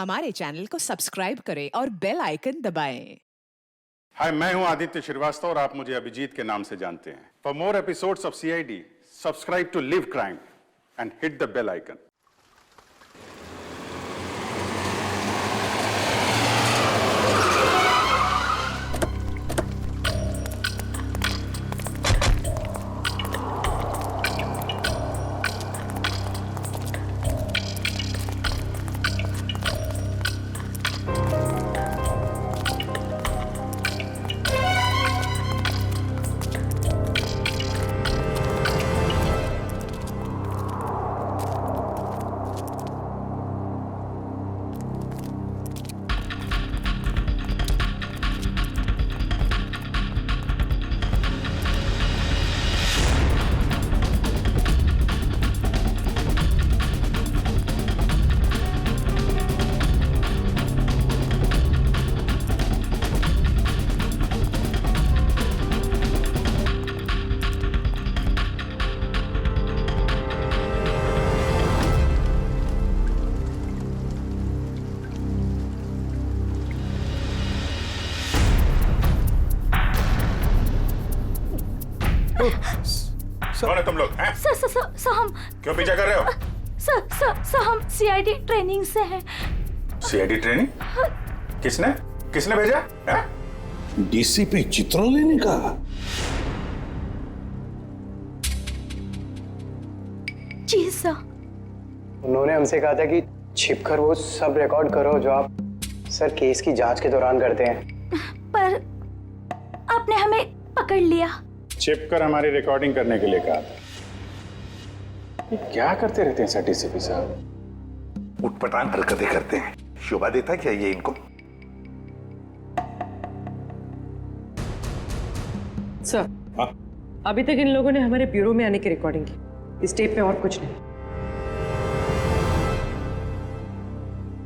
हमारे चैनल को सब्सक्राइब करें और बेल आइकन दबाएं। हाय, मैं हूं आदित्य श्रीवास्तव और आप मुझे अभिजीत के नाम से जानते हैं। For more episodes of CID, subscribe to live crime and hit the bell icon. कौन है तुम लोग? हैं? सर हम क्यों पीछा कर रहे हो? सर हम सीआईडी ट्रेनिंग से हैं। CID training? किसने किसने भेजा? डीसीपी चित्रोले ने कहा। जी सर। उन्होंने हमसे कहा था कि छिपकर वो सब रिकॉर्ड करो जो आप सर केस की जांच के दौरान करते हैं। पर आपने हमें पकड़ लिया। छिपकर हमारी रिकॉर्डिंग करने के लिए कहा था। ये क्या करते रहते हैं सर डीसीपी साहब? उटपटांग हरकतें करते हैं। शोभा देता क्या ये इनको? सर, अभी तक इन लोगों ने हमारे ब्यूरो में आने की रिकॉर्डिंग की। इस टेप में और कुछ नहीं।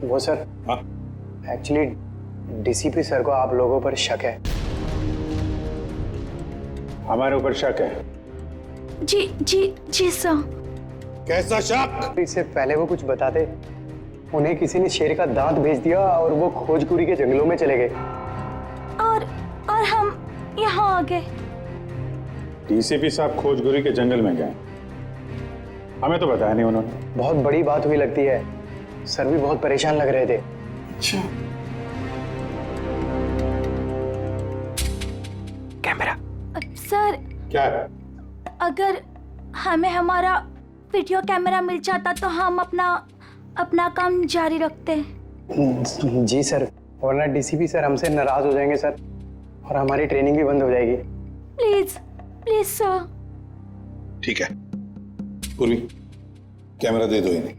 वो सर एक्चुअली डीसीपी सर को आप लोगों पर शक है। हमारे ऊपर शक है? जी सर। कैसा शक? इससे पहले वो कुछ बताते, उन्हें किसी ने शेर का दांत भेज दिया और वो खोजकुरी के जंगलों में चले गए। और हम यहाँ आ गए। डीसीपी साहब खोजगुरी के जंगल में गए? हमें तो बताया नहीं उन्होंने। बहुत बड़ी बात हुई लगती है। सर भी बहुत परेशान लग रहे थे। अच्छा, कैमरा सर, क्या है? अगर हमें हमारा वीडियो कैमरा मिल जाता तो हम अपना काम जारी रखते। जी सर, वरना डीसीपी सर हमसे नाराज हो जाएंगे सर, और हमारी ट्रेनिंग भी बंद हो जाएगी। Please sir. ठीक है। पूर्वी, कैमरा दे दो इन्हें।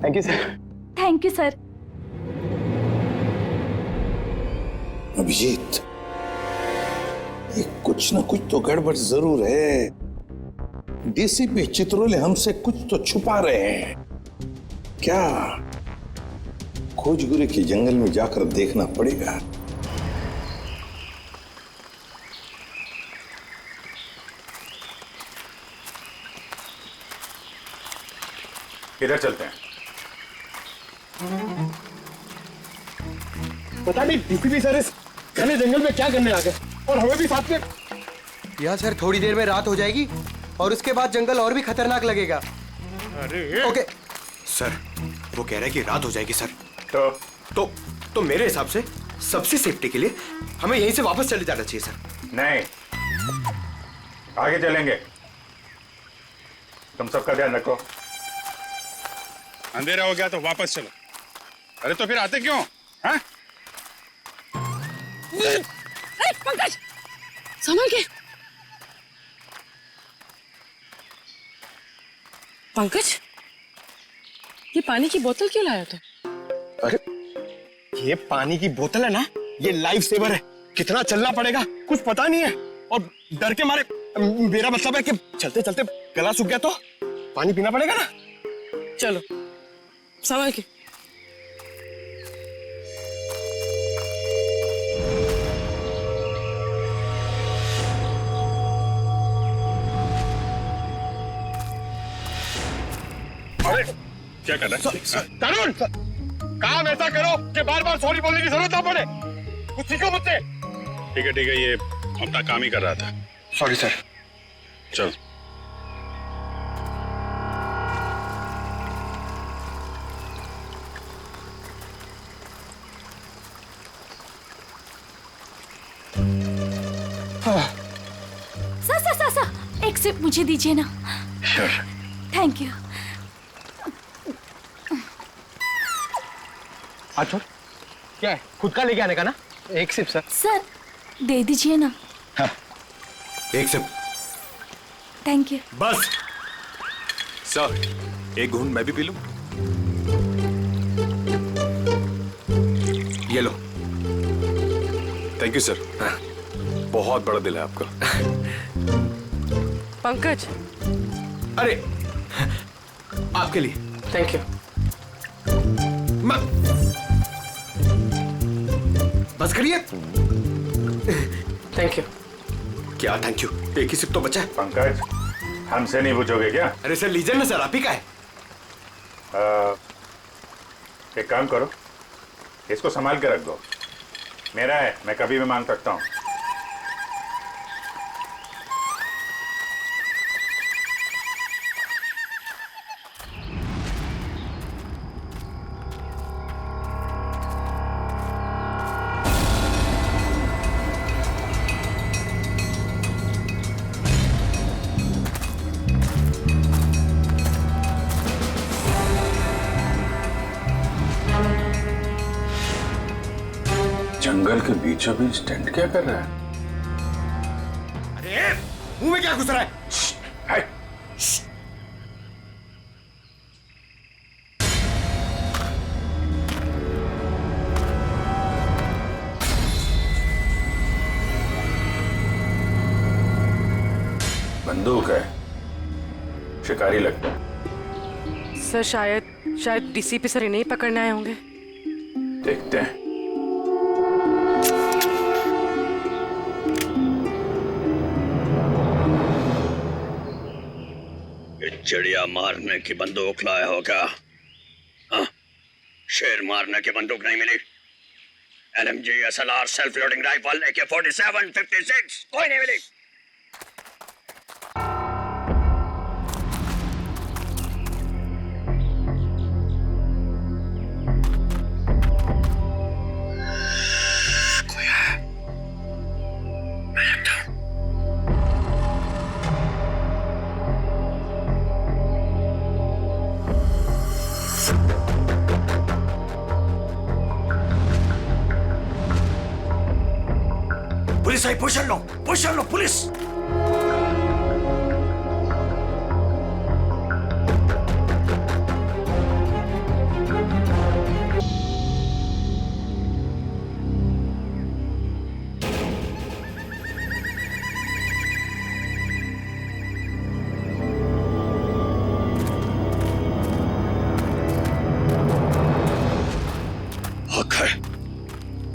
Thank you sir. Thank you sir. Abhijeet, ये कुछ ना कुछ तो गड़बड़ जरूर है। डीसीपी चित्रोले हमसे कुछ तो छुपा रहे हैं। क्या? खोजगुरी के जंगल में जाकर देखना पड़ेगा। किधर चलते हैं? पता नहीं डीसीपी सर इस घने जंगल में क्या करने आ गए, और हमें भी साथ में। यहाँ सर थोड़ी देर में रात हो जाएगी और उसके बाद जंगल और भी खतरनाक लगेगा। अरे ओके सर, वो कह रहा है कि रात हो जाएगी सर। तो मेरे हिसाब से सबसे सेफ्टी के लिए हमें यहीं से वापस चले जाना चाहिए सर। नहीं, आगे चलेंगे। तुम सबका ध्यान रखो। अंधेरा हो गया तो वापस चलो। अरे तो फिर आते क्यों? हाँ? अरे पंकज, संभल के। पंकज, ये पानी की बोतल क्यों लाया तू? अरे ये पानी की बोतल है ना, ये लाइफ सेवर है। कितना चलना पड़ेगा कुछ पता नहीं है, और डर के मारे मेरा मतलब है कि चलते चलते गला सूख गया तो पानी पीना पड़ेगा ना। चलो संभल के। अरे क्या कर रहा है? तरुण, काम ऐसा करो कि बार बार सॉरी बोलने की जरूरत ना पड़े। कुछ सीखो मुझसे। ठीक है, ये अपना काम ही कर रहा था। Sorry sir. चल। सर एक सिप मुझे दीजिए ना। Thank you. अच्छा क्या है, खुद का लेके आने का ना? एक सिप सर। सर दे दीजिए ना। एक सिप। Thank you. बस सर, एक घूंट मैं भी पी लूं? ये लो। Thank you sir. बहुत बड़ा दिल है आपका। पंकज, अरे आपके लिए। Thank you. बस करिए। Thank you. क्या थैंक यू? एक ही सिप तो बचा है। पंकज, हमसे नहीं पूछोगे क्या? अरे सर लीजिए ना सर, आप ही का है। एक काम करो, इसको संभाल के रख दो। मेरा है, मैं कभी भी मांग सकता हूँ। जंगल के बीचों बीच टेंट क्या कर रहा है? अरे मुंह में क्या घुस रहा है? हाय। बंदूक है, शिकारी लगता है। सर शायद डीसीपी सर इन्हें ही पकड़ने आए होंगे। देखते हैं। चिड़िया मारने की बंदूक लाया होगा। हाँ? शेर मारने की बंदूक नहीं मिली। LMG, SLR, self loading rifle, AK-47, 56 कोई नहीं मिली। पुलिस आई, पोजीशन लो पुलिस।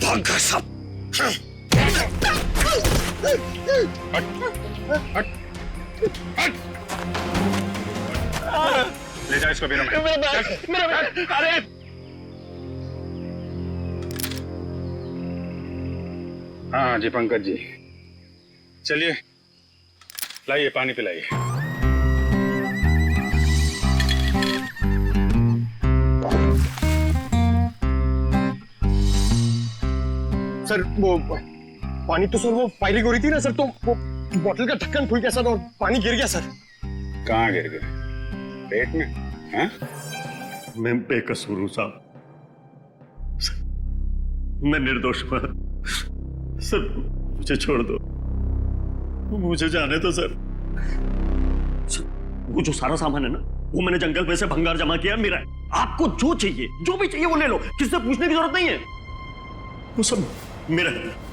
भाग सब। ले जा इसको। अरे हाँ जी पंकज जी, चलिए लाइए, पानी पिलाइए। सर वो पानी तो सर वो फायरिंग हो रही थी ना सर, तो वो बोतल का ढक्कन खुल गया सर और पानी गिर गया सर। कहाँ गिर गए? पेट में? हाँ? मैं बेकसूर हूं साहब, मैं निर्दोष हूं सर, मुझे छोड़ दो, मुझे जाने दो सर। वो जो सारा सामान है ना, वो मैंने जंगल में से भंगार जमा किया, मेरा है। आपको जो चाहिए, जो भी चाहिए वो ले लो, किससे पूछने की जरूरत नहीं है, वो सब मेरा है।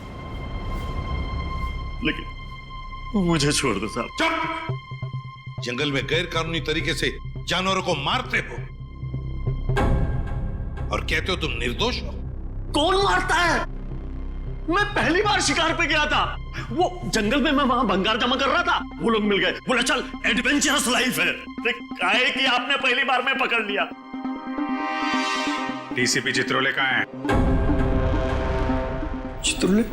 लेकिन मुझे छोड़ दो साहब। चुप! जंगल में गैर कानूनी तरीके से जानवरों को मारते हो और कहते हो तुम निर्दोष हो। कौन मारता है? मैं पहली बार शिकार पे गया था, वो जंगल में मैं वहां भंगार जमा कर रहा था, वो लोग मिल गए, बोला चल एडवेंचरस लाइफ है। काहे कि आपने पहली बार में पकड़ लिया। डीसीपी चित्रोले कहाँ हैं? चित्रोले?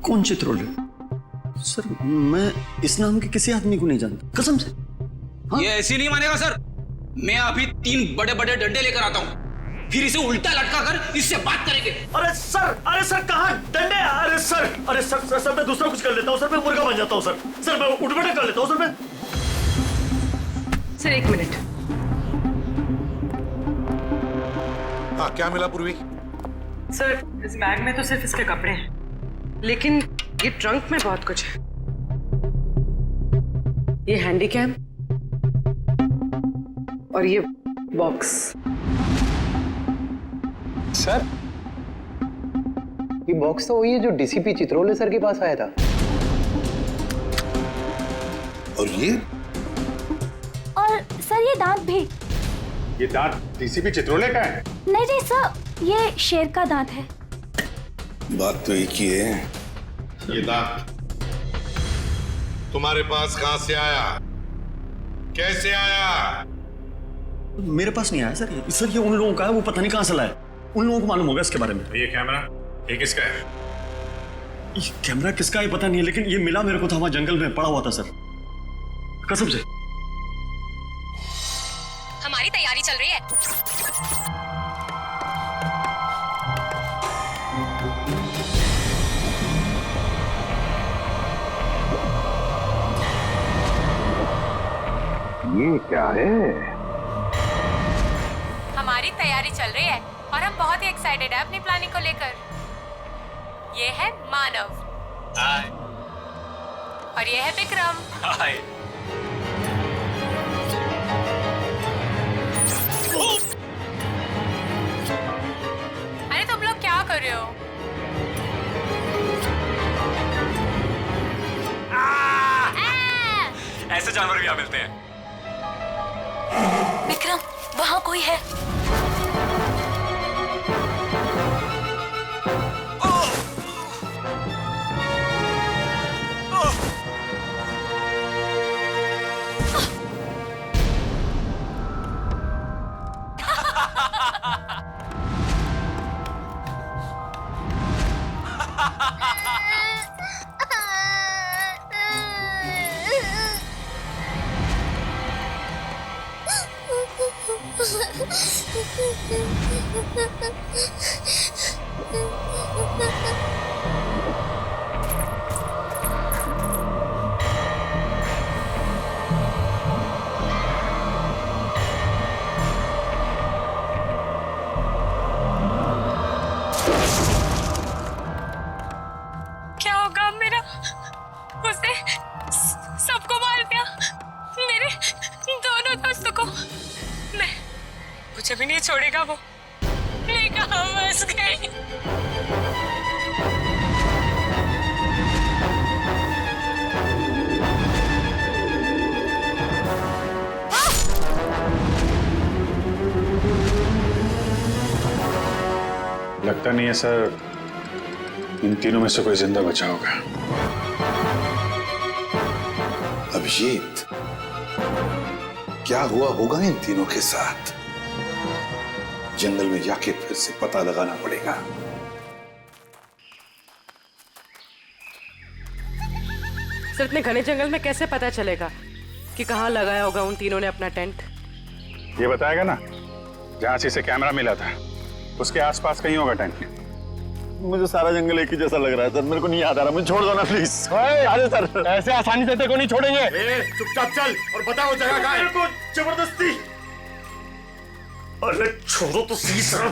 कौन चित्रोले? सर मैं इस नाम के किसी आदमी को नहीं जानता, कसम से। ये ऐसे नहीं मानेगा सर। मैं अभी 3 बड़े बड़े डंडे लेकर आता हूँ, फिर इसे उल्टा लटका कर इससे बात करेंगे। अरे सर कहाँ डंडे? अरे सर मैं दूसरा कुछ कर लेता हूँ सर, मैं मुर्गा बन जाता हूँ सर मैं उठ बैठक कर लेता हूँ सर मैं। Sir 1 minute. हाँ, क्या मिला पूर्वी? सर इस बैग में तो सिर्फ इसके कपड़े हैं, लेकिन ये ट्रंक में बहुत कुछ है। ये हैंडीकैम और ये बॉक्स। सर ये बॉक्स तो वही है जो डीसीपी चित्रोले सर के पास आया था। और ये? और सर ये दांत भी। ये दांत डीसीपी चित्रोले का है? नहीं सर, ये शेर का दांत है। बात तो एक ही है। ये दांत तुम्हारे पास कहां से आया? कैसे आया? मेरे पास नहीं आया सर। ये उन लोगों का है, वो पता नहीं कहां से लाया। उन लोगों को मालूम होगा इसके बारे में। ये कैमरा ये किसका है? ये कैमरा किसका है पता नहीं, लेकिन ये मिला मेरे को था वहां जंगल में पड़ा हुआ था सर, कसम से। हमारी तैयारी चल रही है। ये क्या है? हमारी तैयारी चल रही है और हम बहुत ही एक्साइटेड है अपनी प्लानिंग को लेकर। ये है मानव। हाय। और ये है विक्रम। हाय। अरे तुम लोग क्या कर रहे हो? ऐसे जानवर भी यहाँ मिलते हैं। विक्रम, वहाँ कोई है। क्या होगा अब मेरा? उसने सबको मार दिया, मेरे दोनों दोस्तों को। मैं मुझे भी नहीं छोड़ेगा वो। मैं कहाँ फंस गई? लगता नहीं है सर इन तीनों में से कोई जिंदा बचा होगा। अभिजीत, क्या हुआ होगा इन तीनों के साथ? जंगल में जाके फिर से पता लगाना पड़ेगा। सर इतने घने जंगल में कैसे पता चलेगा कि कहाँ लगाया होगा उन तीनों ने अपना टेंट? ये बताएगा ना, जहां से इसे कैमरा मिला था उसके आसपास कहीं होगा टेंट। मुझे सारा जंगल एक ही जैसा लग रहा है सर, मेरे को नहीं याद आ रहा। मुझे छोड़ दो ना प्लीज। अरे सर ऐसे आसानी से तेरे को नहीं छोड़ेंगे। चुपचाप चल और बताओ जगह कहां है। मेरे को जबरदस्ती। अरे छोड़ो तो सही सर।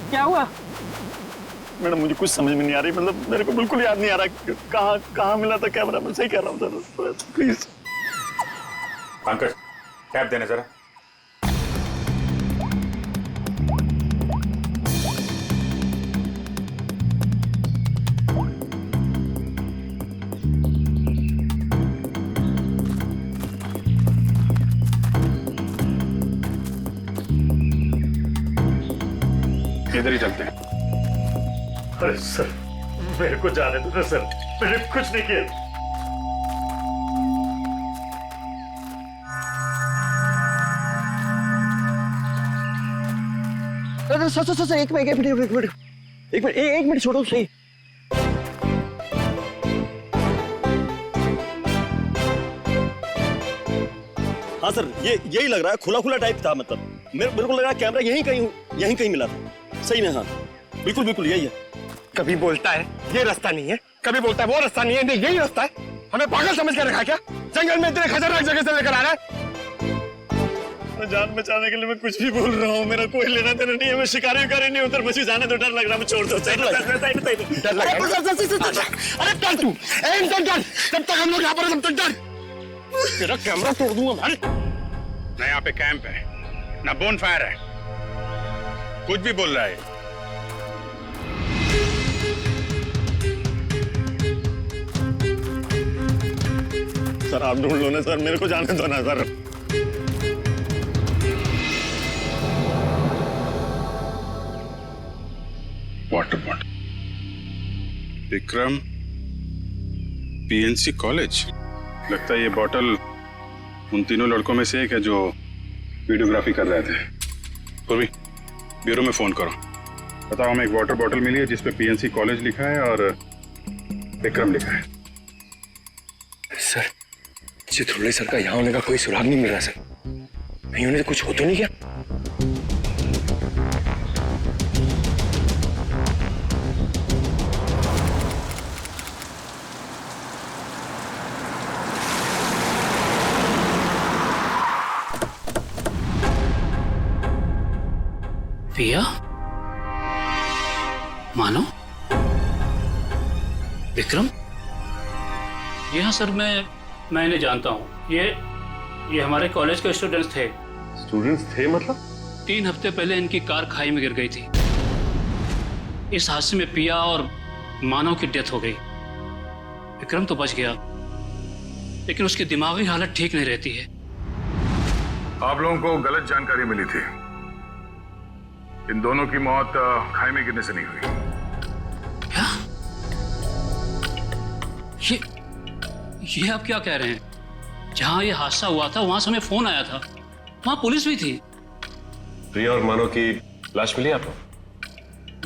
क्या हुआ? मैडम मुझे कुछ समझ में नहीं आ रही, मतलब मेरे को बिल्कुल याद नहीं आ रहा कहाँ मिला था कैमरा। मैं सही कह रहा हूँ सर, प्लीज। पंकज, कैप देने जरा। इधर ही चलते हैं। अरे सर, मेरे को जाने दो ना सर, मैंने कुछ नहीं किया। सर एक मिनट छोड़ो सही। हाँ सर, ये यही लग रहा है, खुला खुला टाइप था। मतलब मेरे को लग रहा है कैमरा यहीं कहीं मिला था। सही में हाँ, बिल्कुल बिल्कुल यही है। कभी बोलता है ये रास्ता नहीं है, कभी बोलता है वो रास्ता नहीं है, नहीं यही रास्ता है। हमें पागल समझ कर रखा क्या? जंगल में इतने खतरनाक जगह से लेकर आ रहा है। जान बचाने के लिए मैं कुछ भी बोल रहा हूँ, मेरा कोई लेना देना नहीं है। मैं शिकारी नहीं उधर, मुझे जाने तो डर लग रहा है। मैं छोड़ दो, डर लग रहा है। अरे डर तू, जब तक हम लोग यहाँ पर तब तक डर। तेरा कैमरा तोड़ दूंगा भाई। ना यहाँ पे कैंप है, ना बोन फायर है, कुछ भी बोल रहा है। सर आप ढूंढ लो ना सर, मेरे को जाने दो ना sir. Water bottle, Vikram PNC college. लगता है ये बॉटल उन तीनों लड़कों में से एक है जो वीडियोग्राफी कर रहे थे। पूर्वी, ब्यूरो में फोन करो, बताओ हमें एक वाटर बॉटल मिली है जिसपे पीएनसी कॉलेज लिखा है और विक्रम लिखा है। सर, चित्रोले सर का यहाँ होने का कोई सुराग नहीं मिल रहा सर। नहीं होने से कुछ हो तो नहीं क्या? पिया, मानो, विक्रम। ये हाँ सर, मैं इन्हें जानता हूँ। ये हमारे कॉलेज के स्टूडेंट्स थे। स्टूडेंट्स थे मतलब? 3 हफ्ते पहले इनकी कार खाई में गिर गई थी। इस हादसे में पिया और मानव की डेथ हो गई। विक्रम तो बच गया, लेकिन उसकी दिमागी हालत ठीक नहीं रहती है। आप लोगों को गलत जानकारी मिली थी। इन दोनों की मौत खाई में गिरने से नहीं हुई। क्या? ये आप क्या कह रहे हैं? जहां ये हादसा हुआ था वहां से हमें फोन आया था, वहां पुलिस भी थी। प्रिया और मानव की लाश मिली आपको?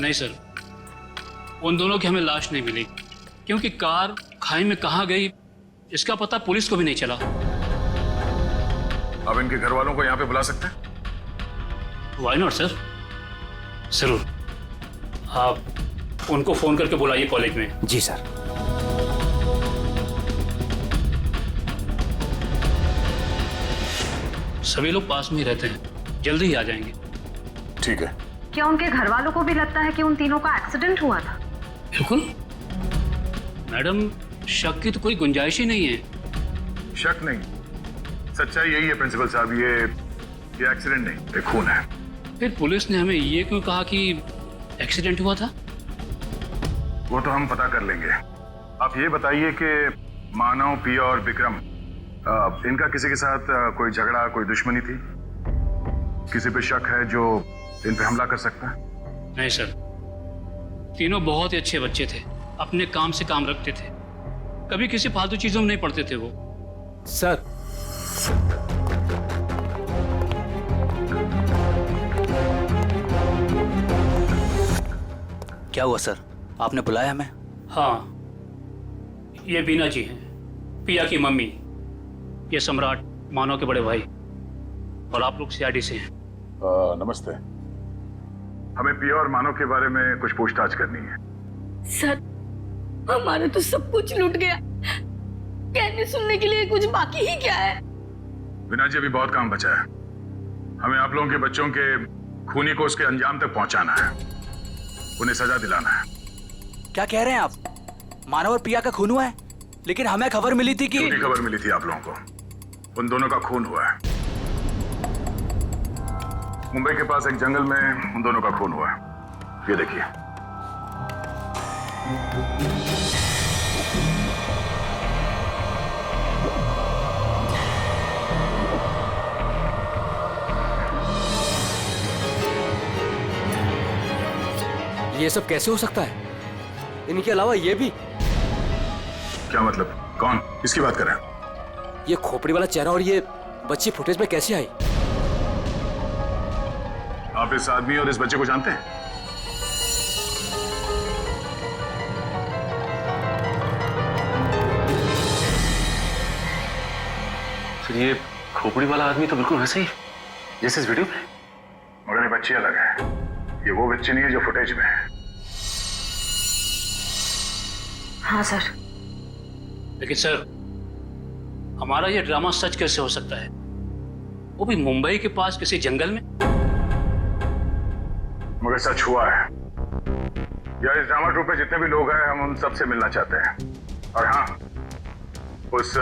नहीं सर, उन दोनों की हमें लाश नहीं मिली, क्योंकि कार खाई में कहां गई इसका पता पुलिस को भी नहीं चला। अब इनके घर वालों को यहाँ पे बुला सकते हैं? व्हाई नॉट सर, जरूर। आप उनको फोन करके बुलाइए कॉलेज में। जी सर। सभी लोग पास में ही रहते हैं, जल्दी ही आ जाएंगे। ठीक है। क्या उनके घर वालों को भी लगता है कि उन तीनों का एक्सीडेंट हुआ था? बिल्कुल मैडम, शक की तो कोई गुंजाइश ही नहीं है। शक नहीं, सच्चाई यही है प्रिंसिपल साहब। ये एक्सीडेंट नहीं, ये खून है। फिर पुलिस ने हमें ये क्यों कहा कि एक्सीडेंट हुआ था? वो तो हम पता कर लेंगे। आप ये बताइए कि मानव, पिया और विक्रम, इनका किसी के साथ कोई झगड़ा, कोई दुश्मनी थी? किसी पे शक है जो इन पे हमला कर सकता है? नहीं सर, तीनों बहुत ही अच्छे बच्चे थे, अपने काम से काम रखते थे, कभी किसी फालतू चीजों में नहीं पड़ते थे वो। सर, क्या हुआ सर, आपने बुलाया हमें? हाँ, ये बीना जी हैं, पिया की मम्मी। ये सम्राट, मानव के बड़े भाई, और आप लोग सीआईडी से हैं। नमस्ते। हमें पिया और मानव के बारे में कुछ पूछताछ करनी है। सर, हमारा तो सब कुछ लूट गया, कहने सुनने के लिए कुछ बाकी ही क्या है? विना जी, अभी बहुत काम बचा है। हमें आप लोगों के बच्चों के खूनी को उसके अंजाम तक पहुंचाना है, उन्हें सजा दिलाना है। क्या कह रहे हैं आप? मानव और पिया का खून हुआ है, लेकिन हमें खबर मिली थी कि... झूठी खबर मिली थी आप लोगों को। उन दोनों का खून हुआ है। मुंबई के पास एक जंगल में उन दोनों का खून हुआ है। ये देखिए। ये सब कैसे हो सकता है? इनके अलावा ये भी। क्या मतलब? कौन? किसकी बात कर रहे हैं? ये खोपड़ी वाला चेहरा और ये बच्ची फुटेज में कैसे आई? आप इस आदमी और इस बच्चे को जानते हैं? ये खोपड़ी वाला आदमी तो बिल्कुल वैसे ही जैसे इस वीडियो में, मगर ये बच्ची अलग है। ये वो बच्ची नहीं है जो फुटेज में है। हाँ सर। लेकिन सर, हमारा ये ड्रामा सच कैसे हो सकता है? वो भी मुंबई के पास किसी जंगल में। मगर सच हुआ है। यार, इस ड्रामा ट्रूप में जितने भी लोग हैं, हम उन सबसे मिलना चाहते हैं। और हाँ, उस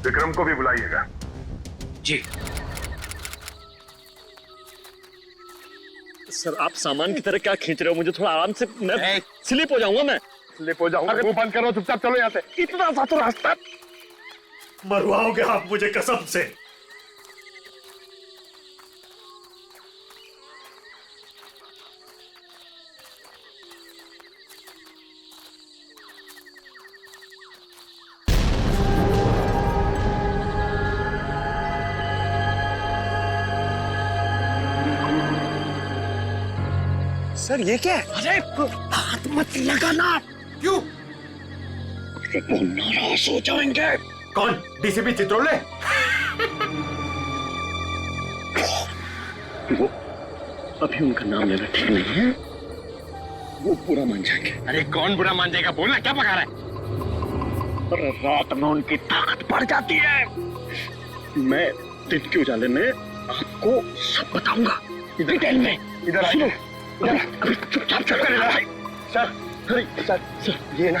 विक्रम को भी बुलाइएगा। जी सर, आप सामान की तरह क्या खींच रहे हो? मुझे थोड़ा आराम से, मैं स्लिप हो जाऊंगा। मैं स्लिप हो जाऊंगा? मुंह बंद करो, चुपचाप चलो यहाँ से। इतना सा तो रास्ता। मरवाओगे आप मुझे कसम से। सर ये क्या है? अरे हाथ मत लगाना। क्यों? वो नाराज हो जाएंगे। कौन? डीसीपी चित्रोले? वो अभी उनका नाम लेना ठीक नहीं है। वो बुरा मान जाएंगे। अरे कौन बुरा मान जाएगा? बोलना, क्या पका रहा है? और रात में उनकी ताकत बढ़ जाती है। मैं दिन के उजाले में आपको सब बताऊंगा डिटेल में। इधर आइए। चुपचाप चल कर इधर। सर, सर, ये ना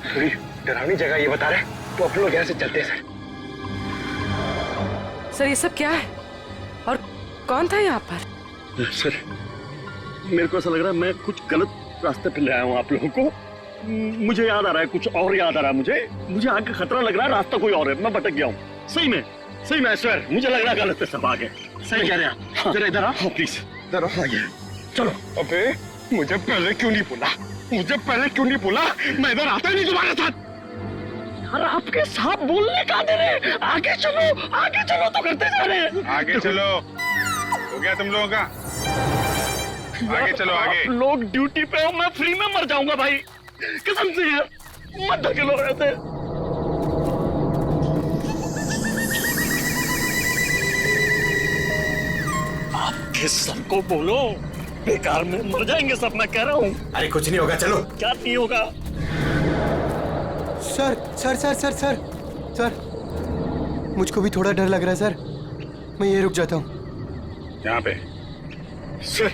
थोड़ी डरावनी जगह ये बता रहे हैं, तो अपन लोग यहाँ से चलते हैं। सर, ये सब क्या है और कौन था यहाँ पर? सर, मेरे को ऐसा लग रहा है मैं कुछ गलत रास्ते पे ले आया हूँ आप लोगों को। मुझे याद आ रहा है, कुछ और याद आ रहा है मुझे आगे खतरा लग रहा है, रास्ता कोई और है, मैं भटक गया हूँ। सही में सर, मुझे लग रहा है गलत पे सब आगे। सही कह रहे हैं आप। जरा इधर आओ प्लीज। इधर आइए। चलो। अबे मुझे पहले क्यों नहीं बोला? मैं इधर आता ही नहीं तुम्हारे साथ। यार, आपके साथ बोलने का दे रहे। आगे चलो तो करते जा रहे हैं। आगे चलो। हो गया तुम लोगों का? आगे चलो आगे। आप लोग ड्यूटी पे हो, मैं फ्री में मर जाऊंगा भाई, कसम से यार। मत धकेलो ऐसे। आपके सबको बोलो, बेकार में मर जाएंगे सब, मैं कह रहा हूँ। अरे कुछ नहीं होगा, चलो। क्या नहीं होगा? सर, मुझको भी थोड़ा डर लग रहा है सर। मैं ये रुक जाता हूँ यहाँ पे। सर,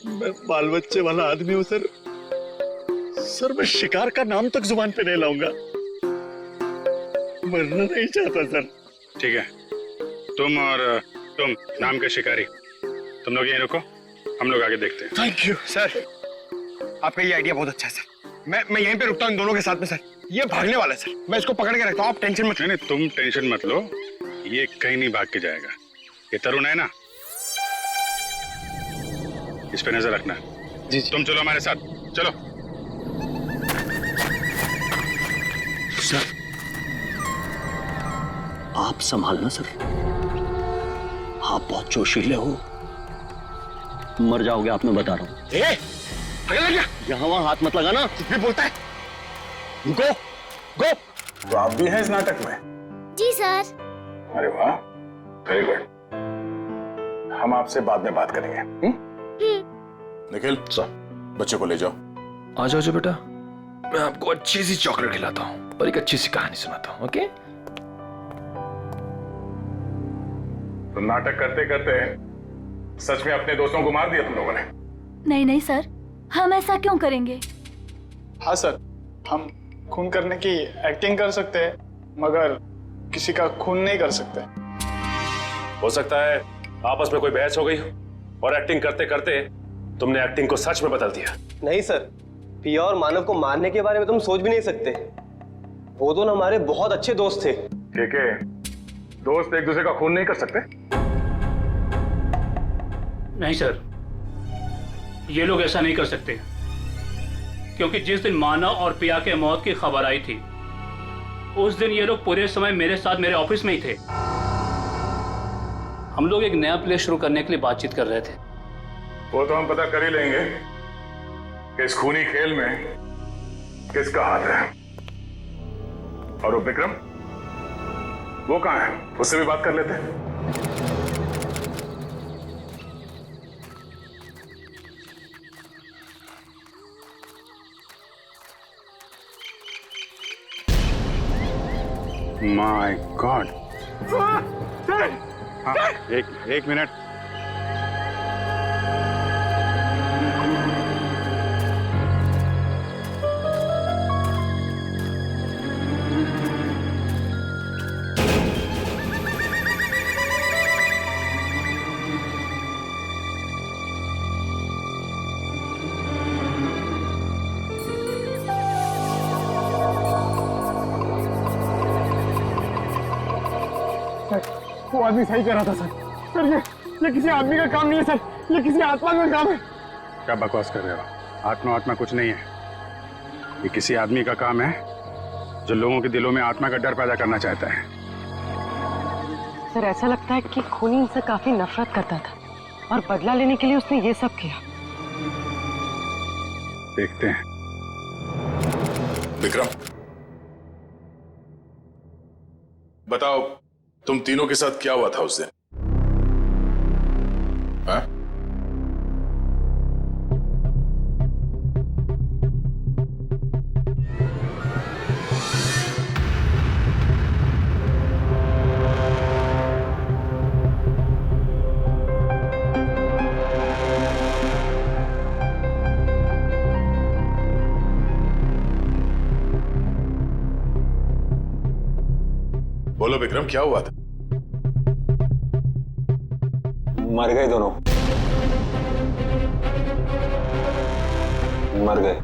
मैं बाल बच्चे वाला आदमी हूँ सर, मैं शिकार का नाम तक जुबान पे नहीं लाऊंगा। मरना नहीं चाहता सर। ठीक है, तुम नाम के शिकारी, तुम लोग यहीं रुको, हम लोग आगे देखते हैं। थैंक यू सर, आपका ये आइडिया बहुत अच्छा है सर। मैं यहीं पे रुकता हूँ इन दोनों के साथ में सर। ये भागने वाला है सर, मैं इसको पकड़ के रखता हूँ, आप टेंशन मत। नहीं, तुम टेंशन मत लो, ये कहीं नहीं भाग के जाएगा। ये तरुण है ना, इस पे नजर रखना। जी। तुम चलो हमारे साथ, चलो। सर, आप संभालना सर, आप बहुत जोशीले हो, मर जाओगे आप, मैं बता रहा हूँ। यहाँ वहां हाथ मत लगाना। भी बोलता है। गो। तो आप भी हैं इस नाटक में? जी सर। अरे वाह, वेरी गुड। हम आपसे बाद में बात करेंगे। निखिल, बच्चे को ले जाओ। आ जाओ बेटा, मैं आपको अच्छी सी चॉकलेट खिलाता हूँ और एक अच्छी सी कहानी सुनाता हूँ। ओके? तो नाटक करते करते सच में अपने दोस्तों को मार दिया तुम लोगों ने? नहीं सर, हम ऐसा क्यों करेंगे? हाँ सर, हम खून करने की एक्टिंग कर सकते हैं, मगर किसी का खून नहीं कर सकते। हो सकता है आपस में कोई बहस हो गई और एक्टिंग करते करते तुमने एक्टिंग को सच में बदल दिया। नहीं सर, पिया और मानव को मारने के बारे में तुम सोच भी नहीं सकते। वो दोनों हमारे बहुत अच्छे दोस्त थे। ठीक है, दोस्त एक दूसरे का खून नहीं कर सकते? नहीं सर, ये लोग ऐसा नहीं कर सकते, क्योंकि जिस दिन मानव और पिया के मौत की खबर आई थी उस दिन ये लोग पूरे समय मेरे साथ मेरे ऑफिस में ही थे। हम लोग एक नया प्ले शुरू करने के लिए बातचीत कर रहे थे। वो तो हम पता कर ही लेंगे कि इस खूनी खेल में किसका हाथ है। और वो विक्रम, वो कहाँ है? उससे भी बात कर लेते हैं। My God. एक मिनट। वो आदमी सही कह रहा था सर। सर ये किसी आदमी का काम नहीं है सर, ये किसी आत्मा का काम है। क्या बकवास कर रहे हो? आत्मा कुछ नहीं है। ये किसी आदमी का काम है जो लोगों के दिलों में आत्मा का डर पैदा करना चाहता है। सर ऐसा लगता है कि खूनी इनसे काफी नफरत करता था और बदला लेने के लिए उसने ये सब किया। देखते हैं। विक्रम, बताओ तुम तीनों के साथ क्या हुआ था उस दिन? हाँ? बोलो विक्रम, क्या हुआ था? मर गए दोनों, मर गए।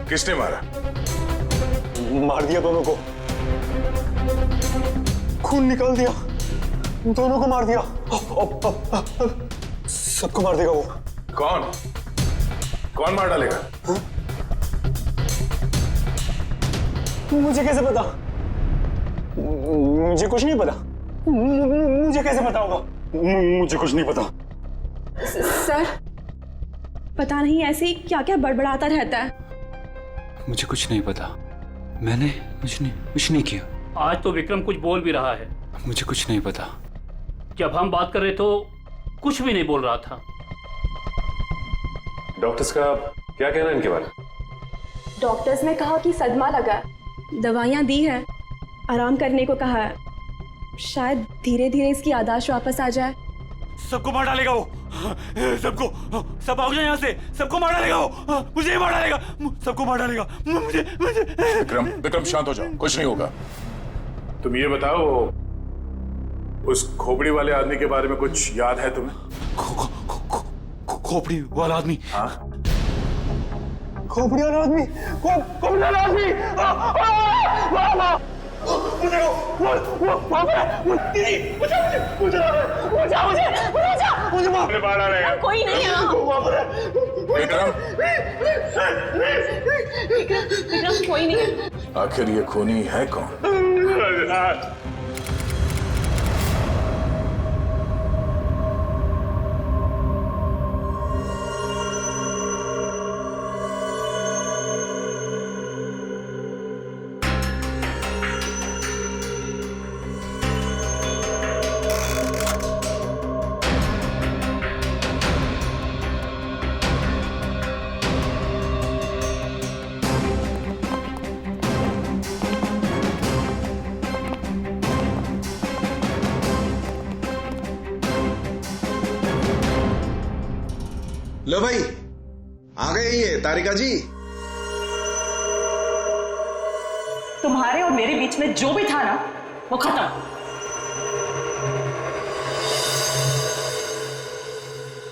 किसने मारा? मार दिया दोनों को, खून निकाल दिया, दोनों को मार दिया। सबको मार देगा वो। कौन मार डालेगा? मुझे कैसे पता? मुझे कुछ नहीं पता। मुझे कैसे पता होगा? मुझे कुछ नहीं पता। सर पता नहीं ऐसे ही क्या क्या बड़बड़ाता रहता है। मुझे कुछ नहीं पता, मैंने कुछ नहीं किया। आज तो विक्रम कुछ बोल भी रहा है। मुझे कुछ नहीं पता। जब हम बात कर रहे तो कुछ भी नहीं बोल रहा था। डॉक्टर्स का क्या कहना है इनके बारे में? डॉक्टर्स ने कहा कि सदमा लगा, दवाइयां दी है, आराम करने को कहा है। शायद धीरे धीरे इसकी याददाश्त वापस आ जाए। सबको मार डालेगा वो, सबको, सब भाग जाए यहाँ से, सबको मार डालेगा वो, मुझे ही मार डालेगा, सबको मार डालेगा, मुझे। विक्रम शांत हो जाओ, कुछ नहीं होगा। तुम ये बताओ, उस खोपड़ी वाले आदमी के बारे में कुछ याद है तुम्हें? खोपड़ी वाला आदमी? हाँ, खोपड़ी वाला आदमी, खोपड़ी वाला आदमी। मुझे मार डालेगा। कोई नहीं है। विक्रम, विक्रम कोई नहीं है। आखिर ये खूनी है कौन? लो भाई, आ गए ये तारिका जी। तुम्हारे और मेरे बीच में जो भी था ना, वो खत्म।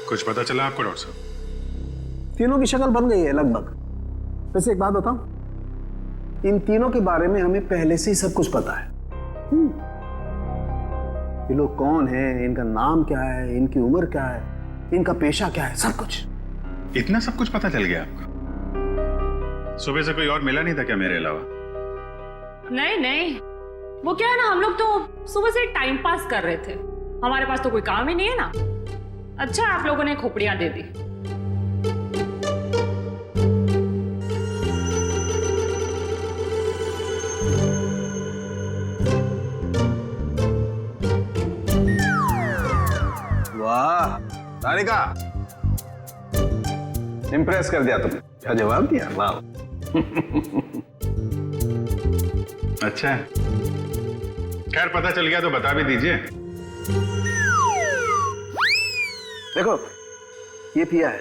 कुछ पता चला आपको डॉक्टर साहब? तीनों की शक्ल बन गई है लगभग। वैसे एक बात बताऊं, इन तीनों के बारे में हमें पहले से ही सब कुछ पता है। ये लोग कौन हैं, इनका नाम क्या है, इनकी उम्र क्या है, इनका पेशा क्या है, सब कुछ। इतना सब कुछ पता चल गया आपको? सुबह से कोई और मिला नहीं था क्या मेरे अलावा? नहीं नहीं, वो क्या है ना, हम लोग तो सुबह से टाइम पास कर रहे थे, हमारे पास तो कोई काम ही नहीं है ना। अच्छा आप लोगों ने खोपड़ियां दे दी। वाह तारिका, इम्प्रेस कर दिया तुमने, क्या जवाब दिया, वाह। अच्छा है, खैर पता चल गया तो बता भी दीजिए। देखो ये पिया है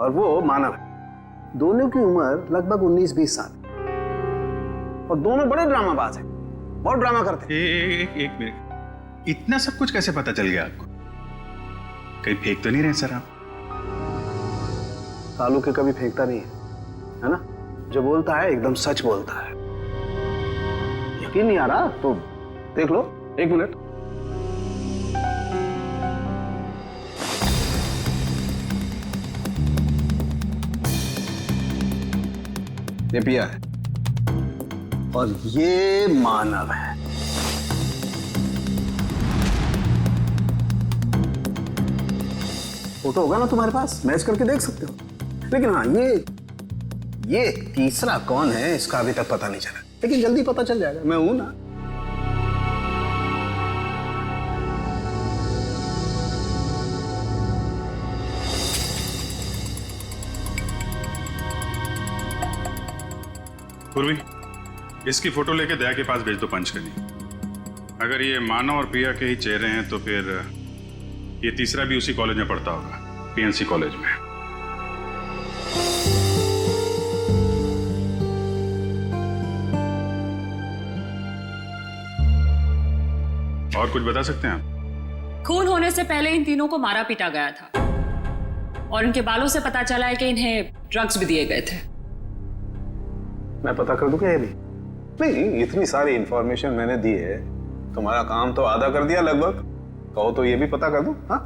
और वो मानव है, दोनों की उम्र लगभग 19-20 साल और दोनों बड़े ड्रामाबाज हैं, बहुत ड्रामा करते हैं। एक मिनट, इतना सब कुछ कैसे पता चल गया आपको? कहीं फेंक तो नहीं रहे सर आप? कालू के कभी फेंकता नहीं है ना, जो बोलता है एकदम सच बोलता है। यकीन नहीं आ रहा तो देख लो, 1 मिनट। ये पिया है और ये मानव है। फोटो होगा ना तुम्हारे पास, मैच करके देख सकते हो। लेकिन हाँ, ये तीसरा कौन है इसका अभी तक पता नहीं चला, लेकिन जल्दी पता चल जाएगा, मैं हूं ना। पूर्वी, इसकी फोटो लेके दया के पास भेज दो पंच करनी। अगर ये मानव और प्रिया के ही चेहरे हैं तो फिर ये तीसरा भी उसी कॉलेज में पढ़ता होगा, पीएनसी कॉलेज में। और कुछ बता सकते हैं आप? खून होने से पहले इन तीनों को मारा पीटा गया था और इनके बालों से पता चला है कि इन्हें ड्रग्स भी दिए गए थे। मैं पता कर दूं क्या ये भी? नहीं, इतनी सारी इंफॉर्मेशन मैंने दी है, तुम्हारा काम तो आधा कर दिया लगभग। कहो तो ये भी पता कर दूं? हाँ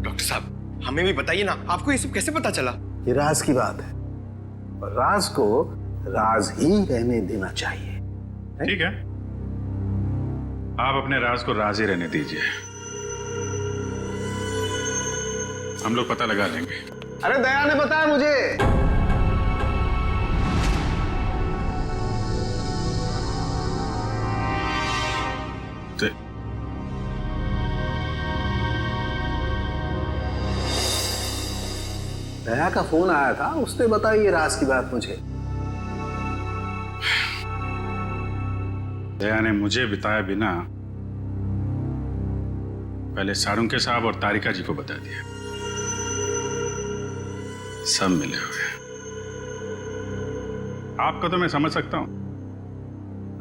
डॉक्टर साहब, हमें भी बताइए ना, आपको ये सब कैसे पता चला? ये राज की बात है और राज को राज ही रहने देना चाहिए। ठीक है, आप अपने राज को राज ही रहने दीजिए, हम लोग पता लगा लेंगे। अरे दया ने बताया मुझे। दया का फोन आया था, उसने बताई ये राज की बात मुझे। दया ने मुझे बताया बिना पहले सारुंके साहब और तारिका जी को बता दिया। सब मिले हुए। आपका तो मैं समझ सकता हूं,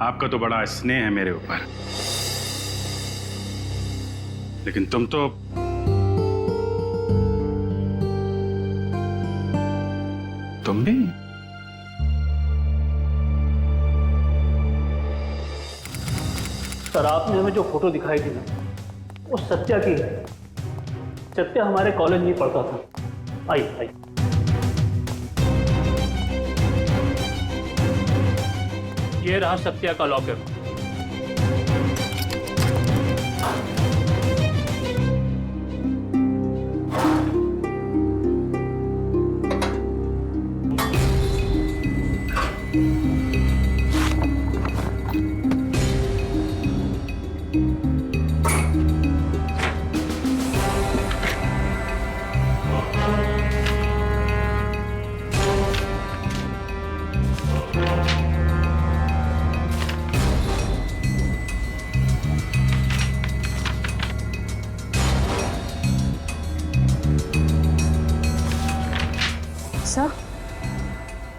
आपका तो बड़ा स्नेह है मेरे ऊपर, लेकिन तुम तो तुम भी। सर आपने हमें जो फोटो दिखाई थी ना, वो सत्या की है। सत्या हमारे कॉलेज में पढ़ता था। आई आई ये रहा सत्या का लॉकर।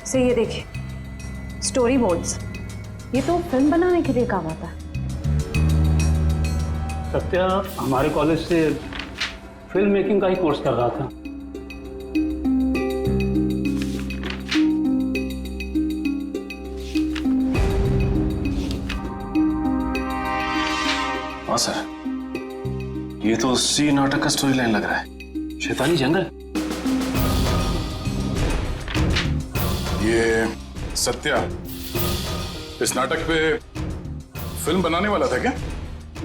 से ये देखिए, स्टोरी बोर्ड्स, ये तो फिल्म बनाने के लिए काम आता है। सत्या हमारे कॉलेज से फिल्म मेकिंग का ही कोर्स कर रहा था। हाँ सर, ये तो उसी नाटक का स्टोरी लाइन लग रहा है, शैतानी जंगल। ये सत्या इस नाटक पे फिल्म बनाने वाला था क्या?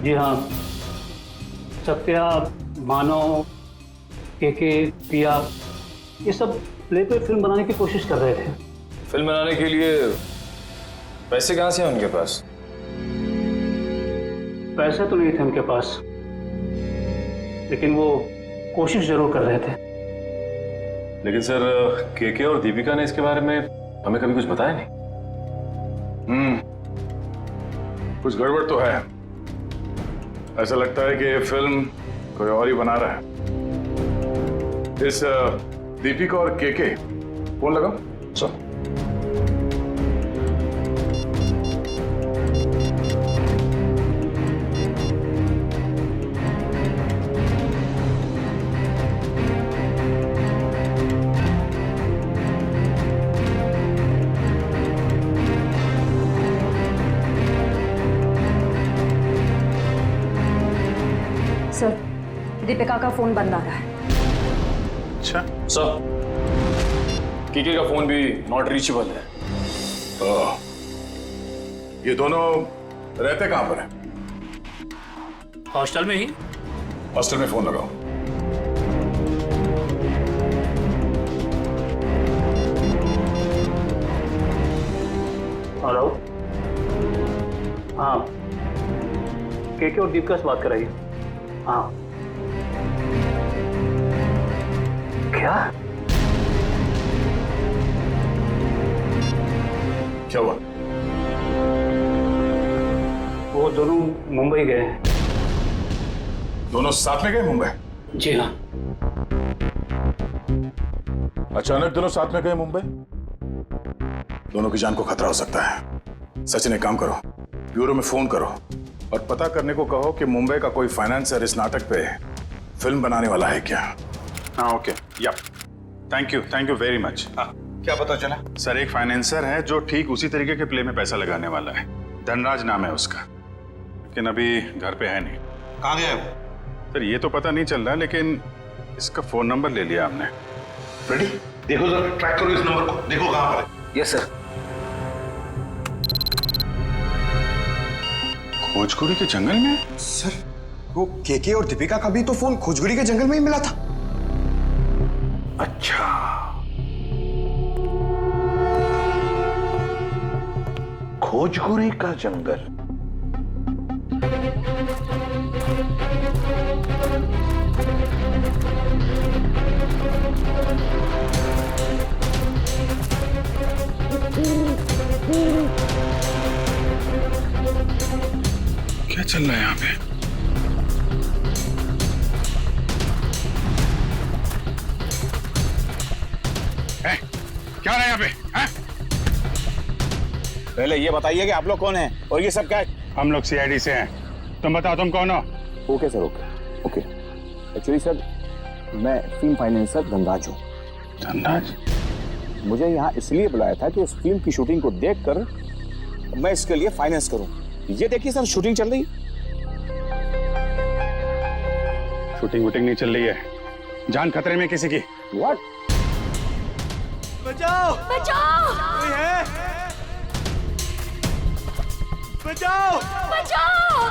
जी हाँ, सत्या, मानव, केके, पिया, ये सब प्ले पे फिल्म बनाने की कोशिश कर रहे थे। फिल्म बनाने के लिए पैसे कहाँ से हैं उनके पास? पैसे तो नहीं थे उनके पास, लेकिन वो कोशिश जरूर कर रहे थे। लेकिन सर, केके और दीपिका ने इसके बारे में हमें कभी कुछ बताया नहीं। कुछ गड़बड़ तो है। ऐसा लगता है कि ये फिल्म कोई और ही बना रहा है। इस दीपिका और केके फोन लगाओ। सर, सर, दीपिका का फोन बंद आ रहा है। अच्छा सर, केके का फोन भी नॉट रीचेबल है। ये दोनों रहते कहां पर हैं? हॉस्टल में ही। हॉस्टल में फोन लगाओ। हेलो, हाँ, केके और दीपिका से बात कराइए। हाँ, क्या क्या हुआ? वो दोनों मुंबई गए हैं। दोनों साथ में गए मुंबई? जी हाँ। अचानक दोनों साथ में गए मुंबई? दोनों की जान को खतरा हो सकता है। सचिन, एक काम करो, ब्यूरो में फोन करो और पता करने को कहो कि मुंबई का कोई फाइनेंसर इस नाटक पे फिल्म बनाने वाला है क्या। हाँ, ओके, या थैंक यू वेरी मच। क्या पता चला? सर, एक फाइनेंसर है जो ठीक उसी तरीके के प्ले में पैसा लगाने वाला है। धनराज नाम है उसका, लेकिन अभी घर पे है नहीं। कहाँ गया वो? सर, ये तो पता नहीं चल रहा, लेकिन इसका फोन नंबर ले लिया हमने। रेडी? देखो जरा, ट्रैक करो इस नंबर को, देखो कहां पर है। Yes sir. खोजकुरी के जंगल में? सर, वो केके और दीपिका का भी तो फोन खोजगुड़ी के जंगल में ही मिला था। अच्छा, खोजकुरी का जंगल। क्या चल रहा है यहाँ पे? क्या रहा है यहाँ पे? पहले ये बताइए कि आप लोग कौन हैं और ये सब क्या है? हम लोग सीआईडी से हैं। तुम बताओ, तुम कौन हो? Okay sir, okay. Actually sir, मैं फिल्म फाइनेंसर धनराज हूँ। धनराज? मुझे यहाँ इसलिए बुलाया था कि इस फिल्म की शूटिंग को देखकर मैं इसके लिए फाइनेंस करूँ। ये देखिए सर, शूटिंग चल रही। शूटिंग वूटिंग नहीं चल रही है, जान खतरे में किसी की। व्हाट? बचाओ! बचाओ! कोई है? बचाओ! बचाओ!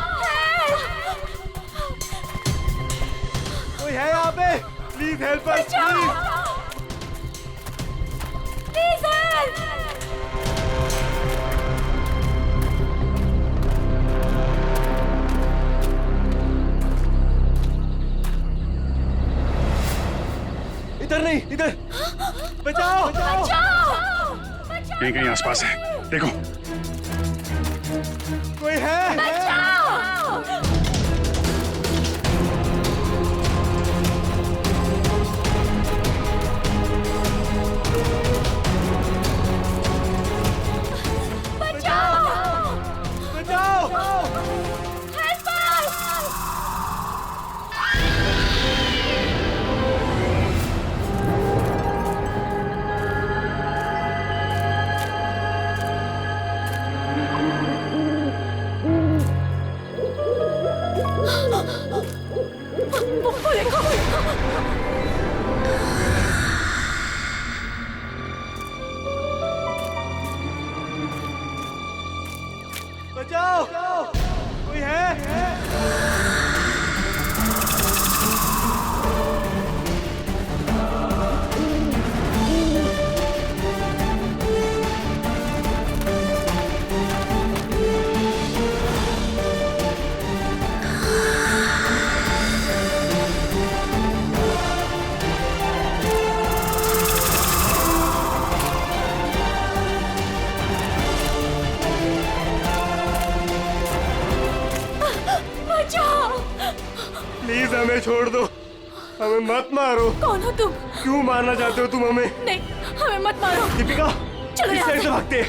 कोई है यहाँ पे? Please help us, please help! इधर नहीं, इधर! बचाओ! कहीं कहीं आसपास है, देखो। कोई है? बचाओ! वो देखो। बचाओ, कोई है? प्लीज हमें छोड़ दो, हमें मत मारो। कौन हो तुम? क्यों मारना चाहते हो तुम हमें? नहीं, हमें मत मारो। दीपिका, चलो इस साइड से भागते।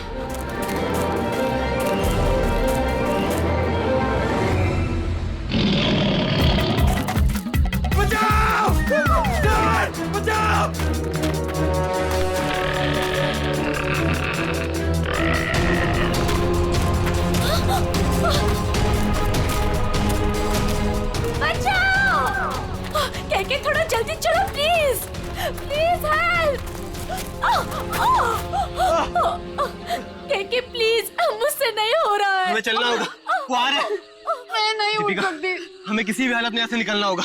बचाओ! बचाओ! कहके थोड़ा जल्दी चलो प्लीज, प्लीज हेल्प। कहके प्लीज, मुझसे नहीं हो रहा है। हमें चलना होगा, वो आ रहा है। मैं नहीं उठ दीपिका, सकती। हमें किसी भी हालत में यहाँ से निकलना होगा।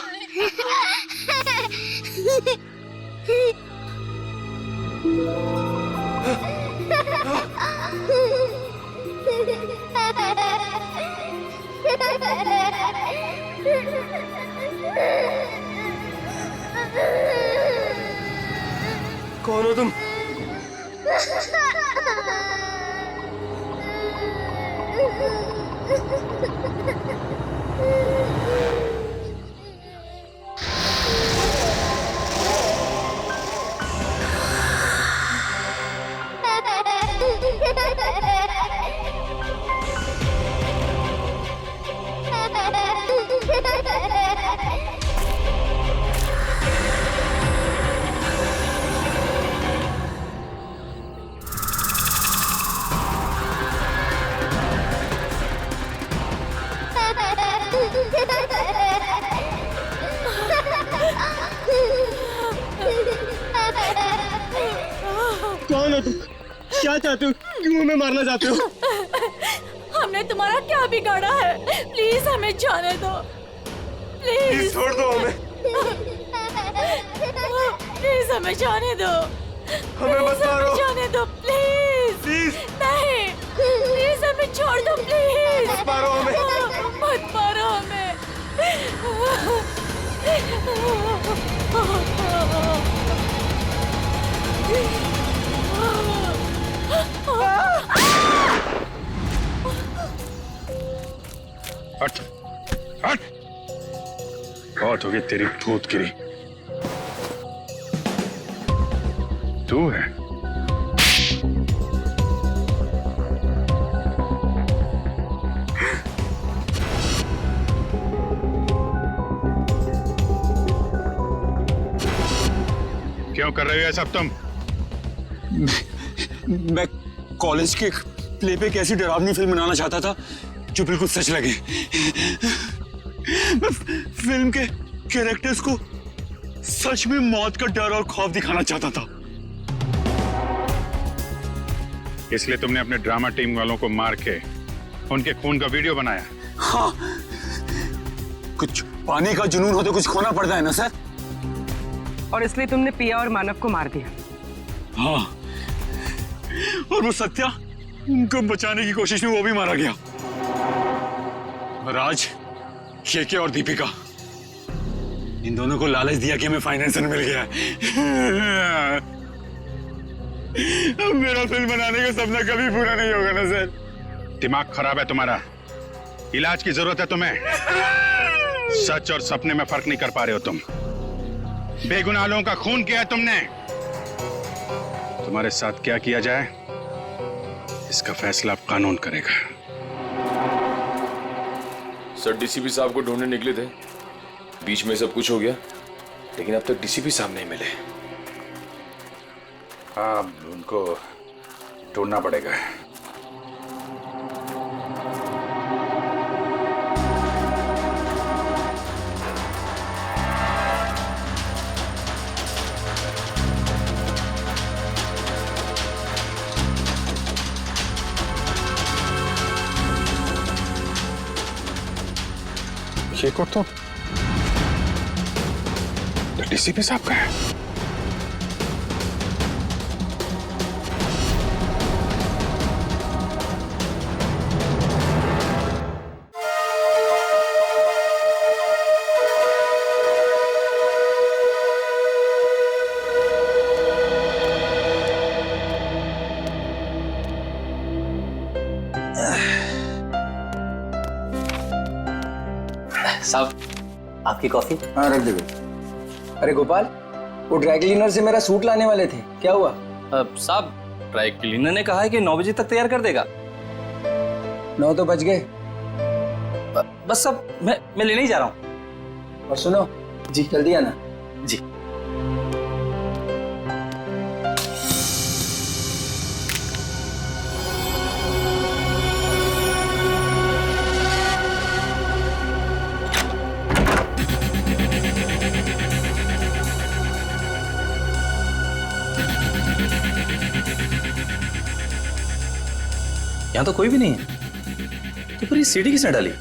कौन हो तुम? कौन हो तुम? क्या चाहते हो? क्यों हमें मारना चाहते हो? हमने तुम्हारा क्या बिगाड़ा है? प्लीज हमें जाने दो, प्लीज छोड़ दो हमें। प्लीज हमें जाने दो, हमें मत मारो। जाने दो प्लीज। नहीं, प्लीज हमें छोड़ दो प्लीज। मत मारो हमें। मत मारो हमें। हट, हट। बहुत हो गई तेरी भूतगिरी। तू है? क्यों कर रहे हो ये सब तुम? मैं कॉलेज के प्ले पे एक ऐसी डरावनी फिल्म बनाना चाहता था जो बिल्कुल सच लगे। मैं फिल्म के कैरेक्टर्स को सच में मौत का डर और खौफ दिखाना चाहता था। इसलिए तुमने अपने ड्रामा टीम वालों को मार के उनके खून का वीडियो बनाया? हाँ, कुछ पाने का जुनून हो तो कुछ खोना पड़ता है ना सर। और इसलिए तुमने पिया और मानव को मार दिया? हाँ, और वो सत्या, उनको बचाने की कोशिश में वो भी मारा गया। राज, केके और दीपिका, इन दोनों को लालच दिया कि हमें फाइनेंसर मिल गया है। अब मेरा फिल्म बनाने का सपना कभी पूरा नहीं होगा ना सर। दिमाग खराब है तुम्हारा, इलाज की जरूरत है तुम्हें। सच और सपने में फर्क नहीं कर पा रहे हो तुम। बेगुनाह लोगों का खून किया है तुमने। तुम्हारे साथ क्या किया जाए इसका फैसला अब कानून करेगा। सर, डीसीपी साहब को ढूंढने निकले थे, बीच में सब कुछ हो गया, लेकिन अब तक डीसीपी साहब नहीं मिले। हाँ, उनको ढूंढना पड़ेगा। ये कोट तो डीसीपी साहब का है। साहब आपकी कॉफी। हाँ रख दे। अरे गोपाल, वो ड्राई क्लीनर से मेरा सूट लाने वाले थे, क्या हुआ? साहब ड्राई क्लीनर ने कहा है कि 9 बजे तक तैयार कर देगा। 9 तो बज गए। बस सब मैं लेने ही जा रहा हूँ। और सुनो जी, जल्दी आना जी। यहाँ तो कोई भी नहीं है, तो फिर ये सीढ़ी किसने डाली?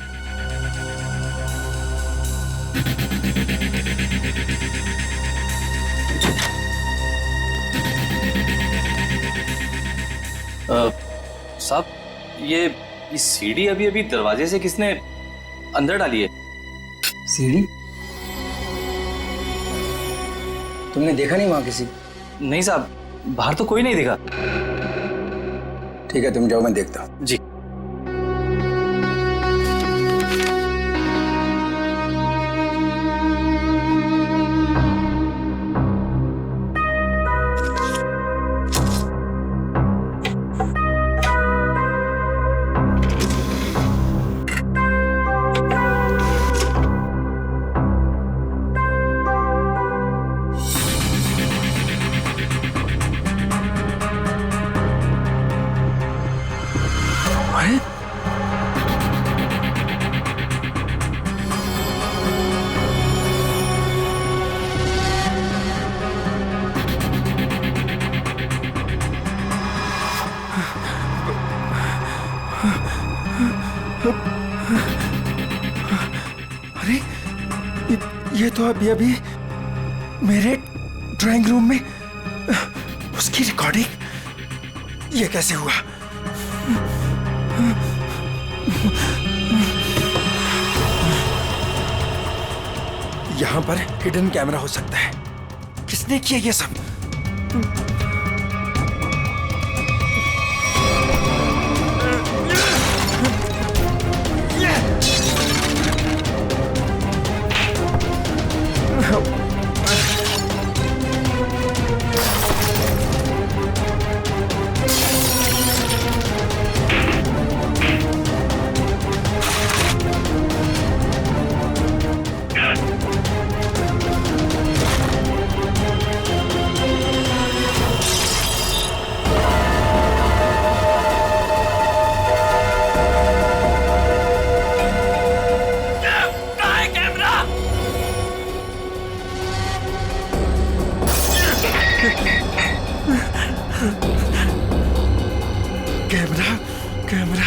साहब ये सीढ़ी अभी अभी दरवाजे से किसने अंदर डाली है? सीढ़ी? तुमने देखा नहीं वहां किसी? नहीं साहब, बाहर तो कोई नहीं दिखा। ठीक है तुम जाओ, मैं देखता हूँ। जी। अरे ये तो अभी मेरे ड्राइंग रूम में उसकी रिकॉर्डिंग, ये कैसे हुआ? यहां पर हिडन कैमरा हो सकता है। किसने किया ये सब? कैमरा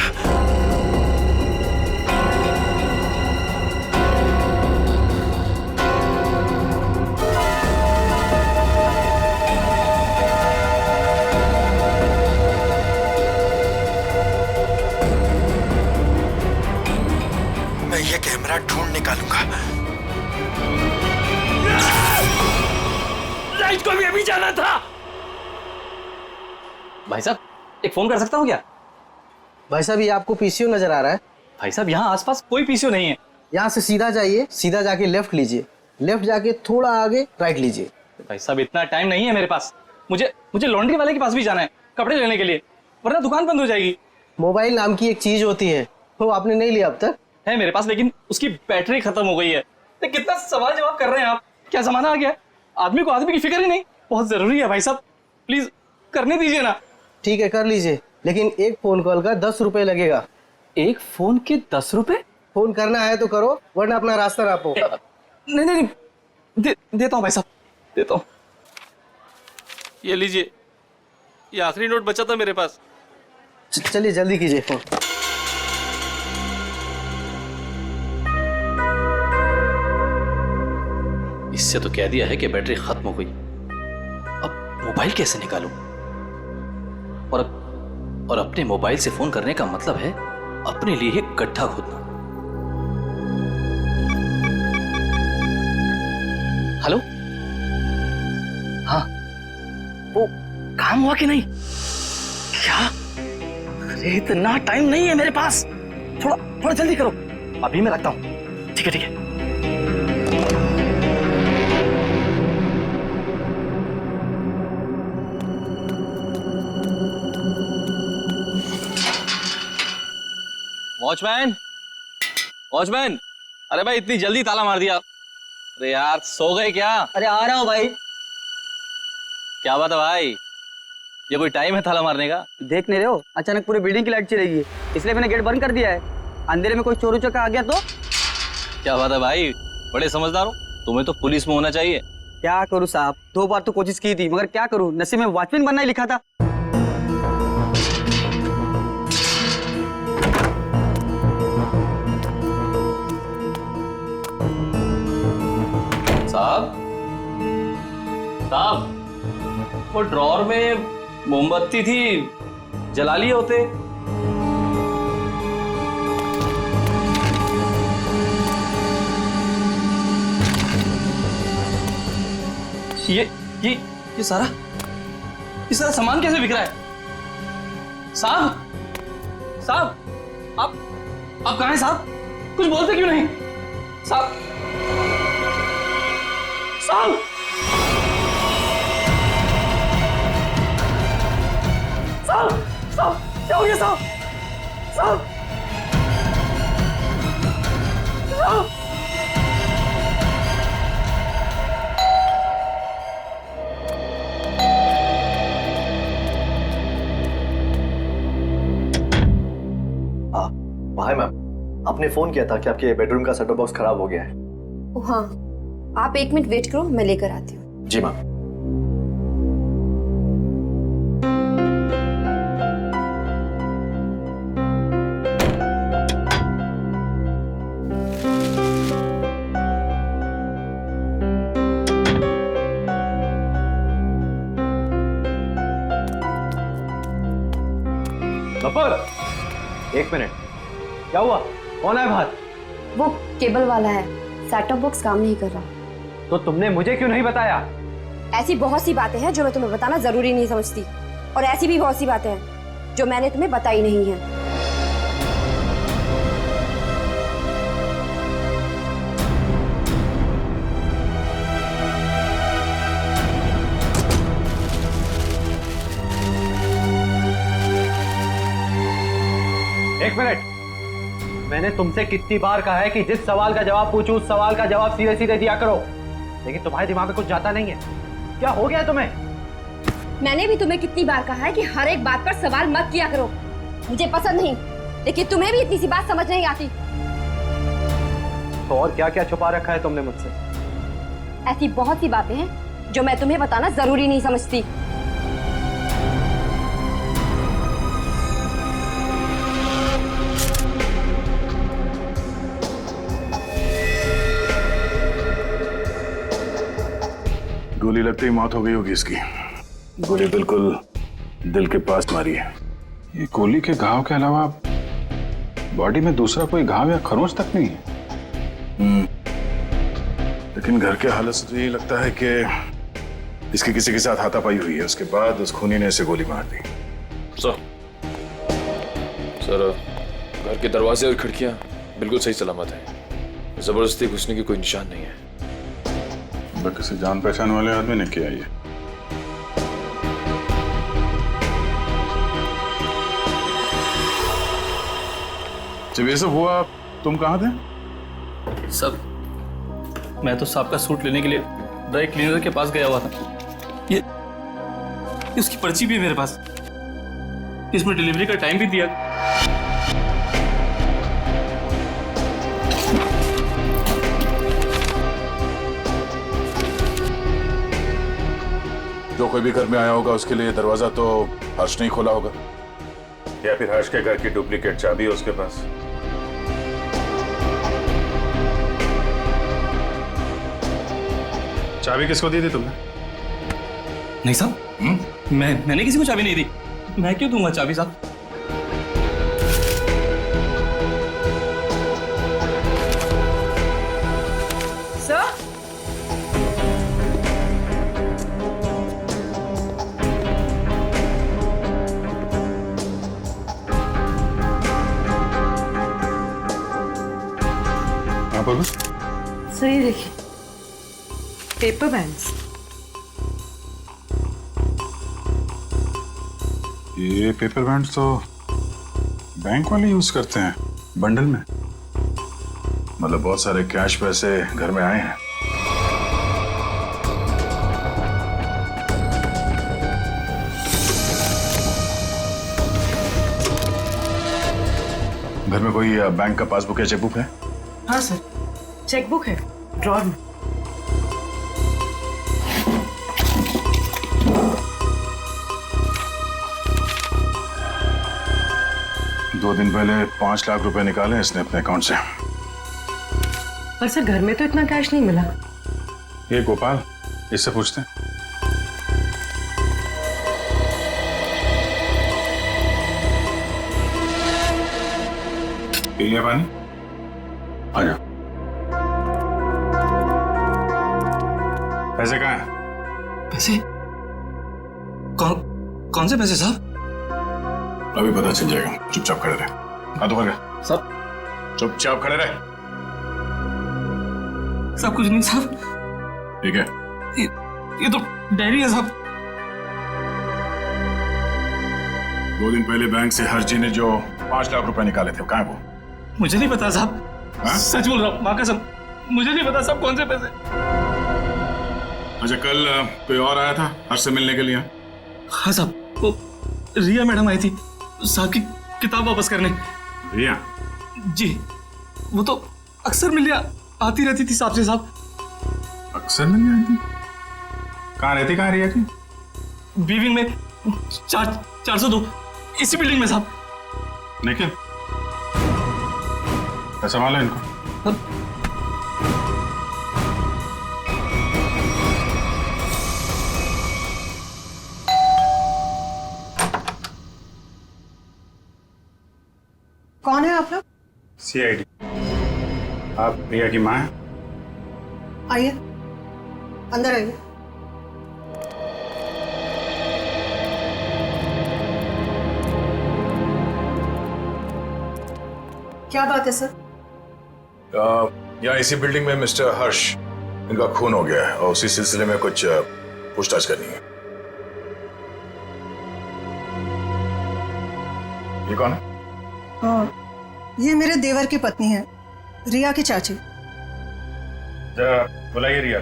मैं ये कैमरा ढूंढ निकालूंगा। लाइट को भी अभी जाना था। भाई साहब एक फोन कर सकता हूँ क्या? भाई साहब ये आपको पीसीओ नजर आ रहा है? भाई साहब यहाँ आसपास कोई पीसीओ नहीं है। यहाँ से सीधा जाइए, सीधा जाके लेफ्ट लीजिए, लेफ्ट जाके थोड़ा आगे राइट लीजिए। भाई साहब इतना टाइम नहीं है मेरे पास, मुझे लॉन्ड्री वाले के पास भी जाना है कपड़े लेने के लिए, वरना दुकान बंद हो जाएगी। मोबाइल नाम की एक चीज होती है, वो आपने नहीं लिया अब तक? है मेरे पास, लेकिन उसकी बैटरी खत्म हो गई है। तो कितना सवाल जवाब कर रहे हैं आप? क्या जमाना आ गया, आदमी को आदमी की फिक्र ही नहीं। बहुत जरूरी है भाई साहब, प्लीज करने दीजिए ना। ठीक है कर लीजिए, लेकिन एक फोन कॉल का 10 रुपए लगेगा। एक फोन के 10 रुपए? फोन करना है तो करो, वरना अपना रास्ता नापो। नहीं देता हूँ भाई साहब, देता हूँ। ये लीजिए, ये आखिरी नोट बचा था मेरे पास। चलिए जल्दी कीजिए फोन। इससे तो कह दिया है कि बैटरी खत्म हो गई। अब मोबाइल कैसे निकालूं? और अपने मोबाइल से फोन करने का मतलब है अपने लिए एक गड्ढा खोदना। हेलो, हाँ, वो काम हुआ कि नहीं? क्या? अरे इतना टाइम नहीं है मेरे पास, थोड़ा जल्दी करो। अभी मैं रखता हूं। ठीक है। वॉचमैन, अरे भाई इतनी जल्दी ताला मार दिया? अरे यार सो गए क्या? अरे आ रहा हूँ भाई। क्या बात है भाई, ये कोई टाइम है ताला मारने का? देख नहीं रहे हो, अचानक पूरी बिल्डिंग की लाइट चली गई, इसलिए मैंने गेट बंद कर दिया है। अंधेरे में कोई चोर उचक्का आ गया तो? क्या बात है भाई, बड़े समझदार हो। तुम्हें तो पुलिस में होना चाहिए। क्या करूँ साहब, 2 बार तो कोशिश की थी, मगर क्या करूँ, नसीब में वॉचमैन बनना ही लिखा था। साहब, वो ड्रॉर में मोमबत्ती थी, जला लिए होते। ये सारा सामान कैसे बिक रहा है? साहब, आप कहाँ हैं साहब? कुछ बोलते क्यों नहीं? साहब, क्या हो गया साहब? भाई मैम, आपने फोन किया था कि आपके बेडरूम का सेटअप बॉक्स खराब हो गया है। हाँ, आप 1 मिनट वेट करो, मैं लेकर आती हूँ। जी मैम। एक मिनट, क्या हुआ? कौन है बाहर? वो केबल वाला है, सेटअप बॉक्स काम नहीं कर रहा। तो तुमने मुझे क्यों नहीं बताया? ऐसी बहुत सी बातें हैं जो मैं तुम्हें बताना जरूरी नहीं समझती, और ऐसी भी बहुत सी बातें हैं जो मैंने तुम्हें बताई नहीं है। एक मिनट, मैंने तुमसे कितनी बार कहा है कि जिस सवाल का जवाब पूछूं उस सवाल का जवाब सीधे सीधे दिया करो, लेकिन तुम्हारे दिमाग में कुछ जाता नहीं है। क्या हो गया तुम्हें? मैंने भी तुम्हें कितनी बार कहा है कि हर एक बात पर सवाल मत किया करो, मुझे पसंद नहीं, लेकिन तुम्हें भी इतनी सी बात समझ नहीं आती। तो और क्या क्या छुपा रखा है तुमने मुझसे? ऐसी बहुत सी बातें हैं जो मैं तुम्हें बताना जरूरी नहीं समझती। गोली लगते ही मौत हो गई होगी इसकी। गोली बिल्कुल दिल के पास मारी है। ये गोली के घाव के अलावा बॉडी में दूसरा कोई घाव या खरोंच तक नहीं है। लेकिन घर के हालत से तो यही लगता है कि इसकी किसी के साथ हाथापाई हुई है, उसके बाद उस खूनी ने इसे गोली मार दी। सर, घर के दरवाजे और खिड़कियां बिल्कुल सही सलामत हैं। जबरदस्ती घुसने की कोई निशान नहीं है। किसी जान पहचान वाले आदमी ने किया ये। जब ये सब हुआ तुम कहाँ थे? सब, मैं तो साहब का सूट लेने के लिए ड्राई क्लीनर के पास गया हुआ था। ये उसकी पर्ची भी है मेरे पास, इसमें डिलीवरी का टाइम भी दिया। जो कोई भी घर में आया होगा उसके लिए दरवाजा तो हर्ष नहीं खोला होगा, या फिर हर्ष के घर की डुप्लीकेट चाबी है उसके पास। चाबी किसको दी थी तुमने? नहीं साहब, मैंने किसी को चाबी नहीं दी। मैं क्यों दूंगा चाबी साहब? सर, हाँ बोलो। सर ये देखिए, पेपर बैंड्स। ये पेपर बैंड्स तो बैंक वाले यूज करते हैं बंडल में। मतलब बहुत सारे कैश पैसे घर में आए हैं। घर में कोई बैंक का पासबुक या चेकबुक है? हाँ सर, चेकबुक है ड्रॉर में। दो दिन पहले 5 लाख रुपए निकाले इसने अपने अकाउंट से। पर सर घर में तो इतना कैश नहीं मिला। ये गोपाल, इससे पूछते हैं। पी लिया पानी? आ जाओ। पैसे कहाँ हैं? पैसे? कौन से पैसे साहब? अभी पता चल जाएगा, चुपचाप खड़े रहे। हाथ ऊपर कर। साहब चुपचाप खड़े रहे। सब कुछ नहीं साहब। ठीक है। ये तो डायरी है साहब। 2 दिन पहले बैंक से हर्षजी ने जो 5 लाख रुपए निकाले थे, कहाँ है वो? मुझे नहीं पता साहब। सच बोल रहा हूँ, माँ कसम, मुझे नहीं पता साहब कौन से पैसे। अच्छा, कल कोई और आया था हर्ष से मिलने के लिए? हाँ साहब, वो रिया मैडम आई थी साहब की किताब वापस करने। रिया? जी, वो तो अक्सर मिलने आती रहती थी साहब से साहब। अक्सर मिलने आती? कहाँ रहती, कहाँ रिया की? बी विंग में 402, इसी बिल्डिंग में साहब। निखिल, संभालो इनको। कौन है आप लोग? CID। आप रिया की माँ हैं? आइए, अंदर आइए। क्या बात है सर? यहाँ इसी बिल्डिंग में मिस्टर हर्ष, इनका खून हो गया है और उसी सिलसिले में कुछ पूछताछ करनी है। ये कौन है? ये मेरे देवर की पत्नी है, रिया की चाची। जरा बुलाइए रिया,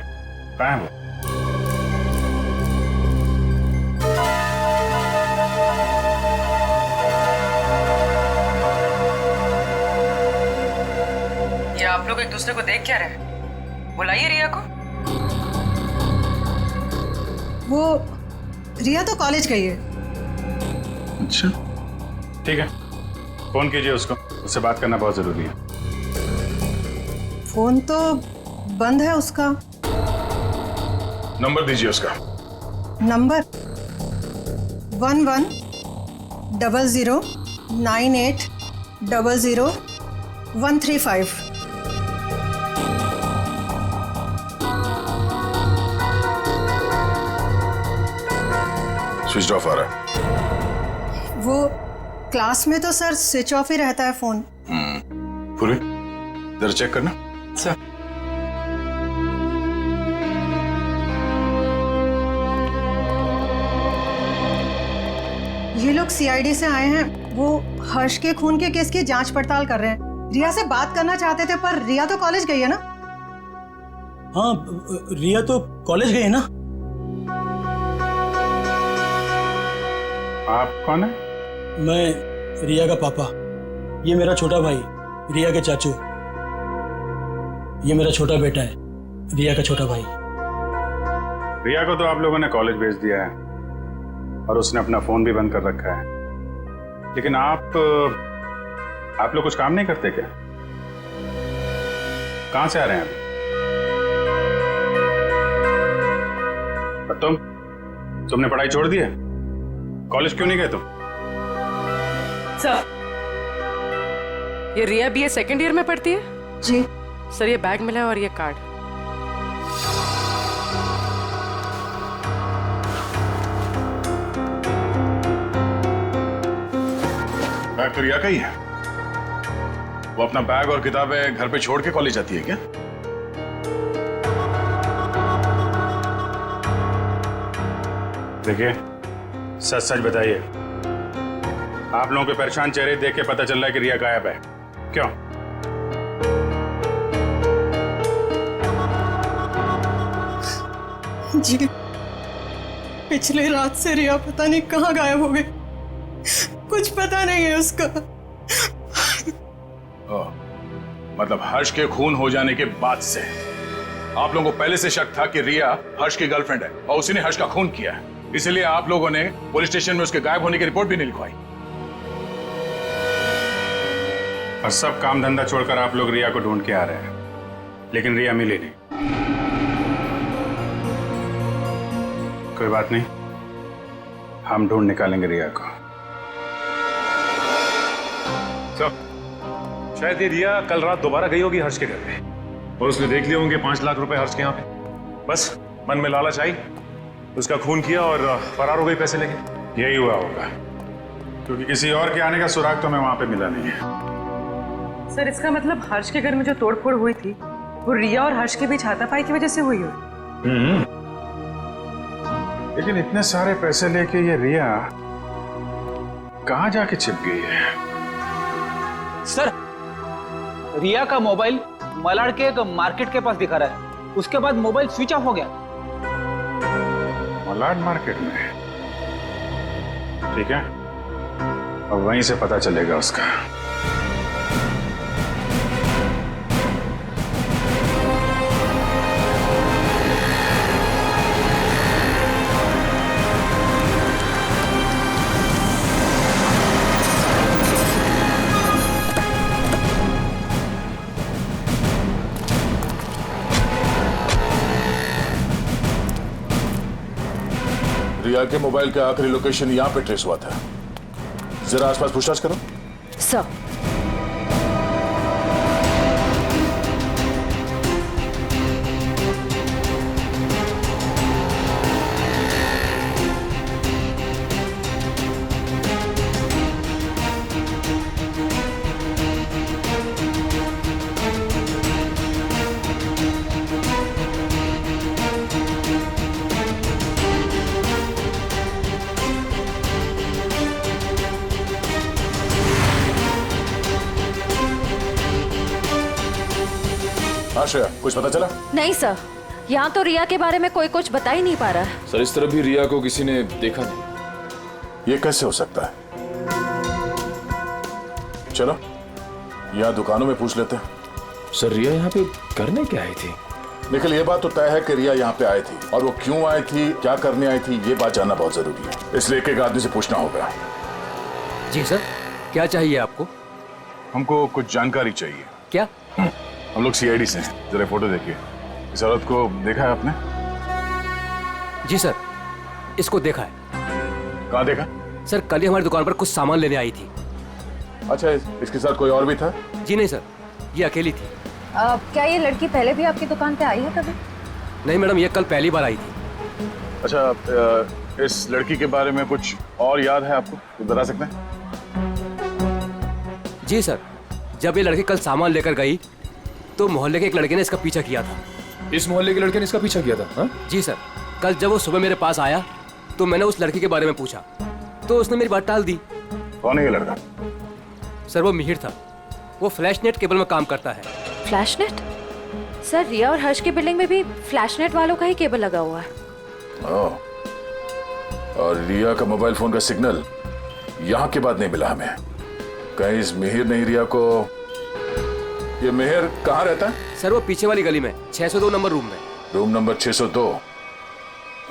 कहाँ है वो? ये आप लोग एक दूसरे को देख क्या रहे? बुलाइए रिया को। वो रिया तो कॉलेज गई है। अच्छा, ठीक है, फोन कीजिए उसको, उससे बात करना बहुत जरूरी है। फोन तो बंद है उसका। नंबर दीजिए उसका। नंबर 110098000135। स्विच ऑफ आ रहा है। वो क्लास में तो सर स्विच ऑफ ही रहता है फोन। पूरी जरा चेक करना। सर, ये लोग CID से आए हैं। वो हर्ष के खून के केस की जांच पड़ताल कर रहे हैं। रिया से बात करना चाहते थे, पर रिया तो कॉलेज गई है ना। हाँ, रिया तो कॉलेज गई है ना। आप कौन है? मैं रिया का पापा। ये मेरा छोटा भाई, रिया के चाचू। ये मेरा छोटा बेटा है, रिया का छोटा भाई। रिया को तो आप लोगों ने कॉलेज भेज दिया है और उसने अपना फोन भी बंद कर रखा है, लेकिन आप लोग कुछ काम नहीं करते क्या? कहां से आ रहे हैं अभी? और तुमने पढ़ाई छोड़ दी है? कॉलेज क्यों नहीं गए तुम? सर, ये रिया बीए सेकंड ईयर में पढ़ती है? जी सर, ये बैग मिला है और ये कार्ड। बैग तो रिया का ही है। वो अपना बैग और किताबें घर पे छोड़ के कॉलेज जाती है क्या? देखिए, सच सच बताइए, आप लोगों के परेशान चेहरे देख के पता चल रहा है कि रिया गायब है। क्यों? जी, पिछली रात से रिया पता नहीं कहाँ गायब हो गई। कुछ पता नहीं है उसका। मतलब हर्ष के खून हो जाने के बाद से आप लोगों को पहले से शक था कि रिया हर्ष की गर्लफ्रेंड है और उसी ने हर्ष का खून किया है, इसलिए आप लोगों ने पुलिस स्टेशन में उसके गायब होने की रिपोर्ट भी नहीं लिखवाई। और सब काम धंधा छोड़कर आप लोग रिया को ढूंढ के आ रहे हैं, लेकिन रिया मिली नहीं। कोई बात नहीं, हम ढूंढ निकालेंगे रिया को। शायद ये रिया कल रात दोबारा गई होगी हर्ष के घर पे और उसने देख लिए होंगे 5 लाख रुपए हर्ष के यहाँ पे। बस मन में लालच आई, उसका खून किया और फरार हो गई पैसे लेके। यही हुआ होगा, क्योंकि किसी और के आने का सुराग तो हमें वहां पे मिला नहीं है। सर, इसका मतलब हर्ष के घर में जो तोड़फोड़ हुई थी वो रिया और हर्ष के बीच हाथापाई की वजह से हुई हो। लेकिन इतने सारे पैसे लेके ये रिया कहाँ जाके छिप गई है? सर, रिया का मोबाइल मलाड के एक मार्केट के पास दिखा रहा है, उसके बाद मोबाइल स्विच ऑफ हो गया। मलाड मार्केट में? ठीक है, अब वहीं से पता चलेगा उसका। रिया के मोबाइल का आखिरी लोकेशन यहाँ पे ट्रेस हुआ था। जरा आसपास पूछताछ करो। सर, श्रेया, कुछ पता चला? नहीं सर, यहाँ तो रिया के बारे में कोई कुछ बता ही नहीं पा रहा है। सर, इस तरह भी रिया को किसी ने देखा नहीं। ये कैसे हो सकता है? चलो यहाँ दुकानों में पूछ लेते हैं। सर, रिया यहाँ पे करने क्या आई थी? निखिल, ये बात तो तय है कि रिया यहाँ पे आई थी, और वो क्यों आई थी, क्या करने आई थी, ये बात जानना बहुत जरूरी है। इसलिए एक आदमी से पूछना होगा। जी सर, क्या चाहिए आपको? हमको कुछ जानकारी चाहिए। क्या? हम लोग सीआईडी से हैं। जरा फोटो देखिए। इस औरत को देखा है आपने? जी सर, इसको देखा है। कहाँ देखा? सर, कल ही हमारी दुकान पर कुछ सामान लेने आई थी। अच्छा, इसके साथ कोई और भी था? जी नहीं सर, ये अकेली थी। क्या ये लड़की पहले भी आपकी दुकान पे आई है कभी? नहीं मैडम, ये कल पहली बार आई थी। अच्छा, इस लड़की के बारे में कुछ और याद है आपको? तो बता सकते हैं? जी सर, जब ये लड़की कल सामान लेकर गई तो मोहल्ले के एक लड़के ने इसका पीछा किया था। इस मोहल्ले के लड़के ने इसका पीछा किया था? हाँ? जी सर, कल जब वो सुबह मेरे पास आया तो मैंने उस लड़की के बारे में पूछा तो उसने मेरी बात टाल दी। कौन है ये लड़का? सर, वो मिहिर था। वो फ्लैशनेट केबल में काम करता है। फ्लैशनेट? सर, रिया और हर्ष की बिल्डिंग में भी फ्लैशनेट वालों का ही केबल लगा हुआ है। और रिया का मोबाइल फोन का सिग्नल यहाँ के बाद नहीं मिला हमें। कहीं इस मिहिर ने रिया को... ये मिहिर कहाँ रहता है? सर, वो पीछे वाली गली में 602 नंबर रूम में। Room number 602।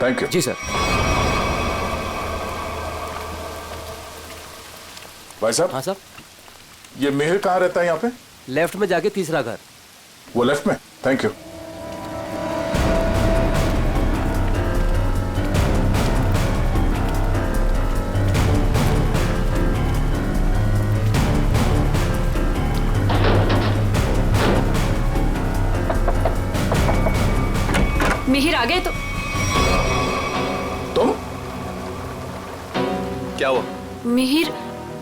Thank you. जी सर। भाई साहब। हाँ सर। ये मिहिर कहाँ रहता है यहाँ पे? लेफ्ट में जाके तीसरा घर। वो लेफ्ट में? Thank you. मिहिर आ गए तो तुम? क्या हुआ? मिहिर,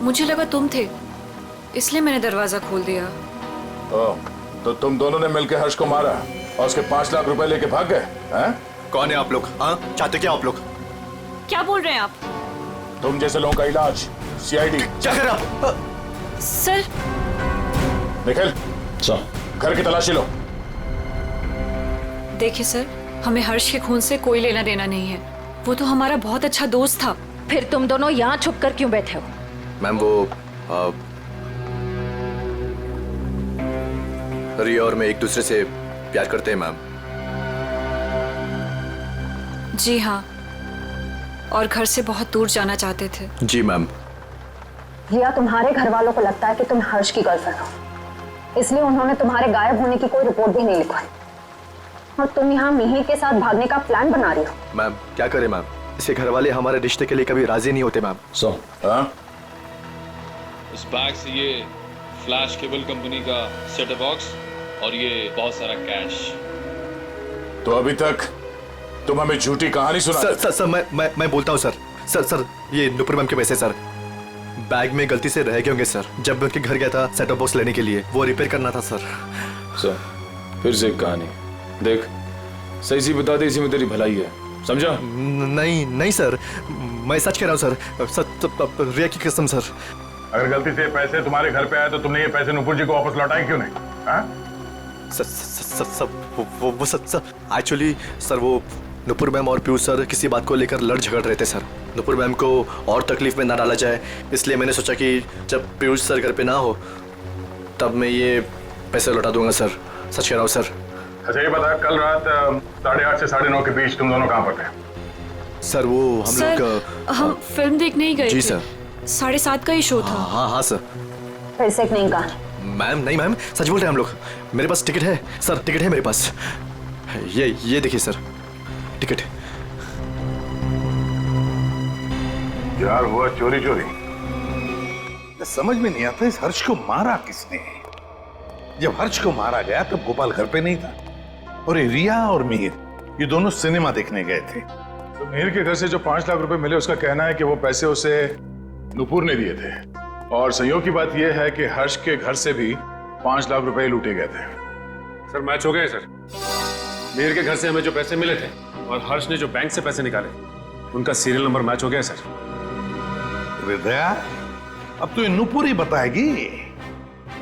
मुझे लगा तुम थे, इसलिए मैंने दरवाजा खोल दिया। तो तुम दोनों ने मिलकर हर्ष को मारा और उसके 5 लाख रुपए लेके भाग गए हैं? कौन है आप लोग? हाँ, चाहते क्या आप लोग? क्या बोल रहे हैं आप? तुम जैसे लोगों का इलाज सीआईडी। क्या कर आप? सर। निखिल, घर की तलाशी लो। देखिए सर, हमें हर्ष के खून से कोई लेना देना नहीं है, वो तो हमारा बहुत अच्छा दोस्त था। फिर तुम दोनों यहाँ छुप कर क्यों बैठे हो? मैम वो रिया और मैं एक दूसरे से प्यार करते हैं मैम। जी हाँ, और घर से बहुत दूर जाना चाहते थे। जी मैम। रिया, तुम्हारे घर वालों को लगता है कि तुम हर्ष की गर्लफ्रेंड हो, इसलिए उन्होंने तुम्हारे गायब होने की कोई रिपोर्ट भी नहीं लिखवाई और तुम यहाँ मिहिर के साथ भागने का प्लान बना रही हो। मैम क्या करें मैम, इसके घर वाले हमारे रिश्ते के लिए कभी राजी नहीं होते मैम। उस बैग से ये फ्लैश केबल कंपनी का सेटअप बॉक्स और ये बहुत सारा कैश। तो अभी तक तुम हमें झूठी कहानी सुना। सर मैं बोलता हूँ सर, ये नुपुर मैम के पैसे सर बैग में गलती से रह गए होंगे सर। जब मैं उनके घर गया था सेटअप बॉक्स लेने के लिए, वो रिपेयर करना था सर। फिर से एक कहानी देख, सही सी बता दे, इसी में तेरी भलाई है, समझा? नहीं सर, मैं सच कह रहा हूँ सर, रिया की कसम सर। अगर गलती से पैसे तुम्हारे घर पे आए तो तुमने ये पैसे नुपुर जी को वापस लौटाए क्यों नहीं? एक्चुअली सर वो नुपुर मैम और पीयूष सर किसी बात को लेकर लड़ झगड़ रहे थे सर। नुपुर मैम को और तकलीफ में ना डाला जाए, इसलिए मैंने सोचा कि जब पीयूष सर घर पे ना हो तब मैं ये पैसे लौटा दूंगा सर। सच कह रहा हूँ सर। अच्छा ये बता, कल रात 8:30 से 9:30 के बीच तुम दोनों कहाँ पर थे? सर वो हम लोग हम फिल्म देखने ही गए जी थे। सर। 7:30 का ही शो था। हाँ सर। फिर से नहीं कहा। मैम नहीं मैम, सच बोल रहे हैं हम लोग। मेरे पास टिकट है सर, टिकट है मेरे पास। ये देखिए सर, टिकट। यार हुआ चोरी। समझ में नहीं आता इस हर्ष को मारा किसने। जब हर्ष को मारा गया तब गोपाल घर पे नहीं था और ये रिया और मिहिर ये दोनों सिनेमा देखने गए थे। तो मिहिर के घर से जो 5 लाख रुपए मिले, उसका कहना है कि वो पैसे उसे नुपुर ने दिए थे और संयोग की बात यह है कि हर्ष के घर से भी 5 लाख रुपए लूटे गए थे। सर मैच हो गए सर। मिहिर के घर से हमें जो पैसे मिले थे और हर्ष ने जो बैंक से पैसे निकाले, उनका सीरियल नंबर मैच हो गया सर। हृदय, अब तो ये नुपुर ही बताएगी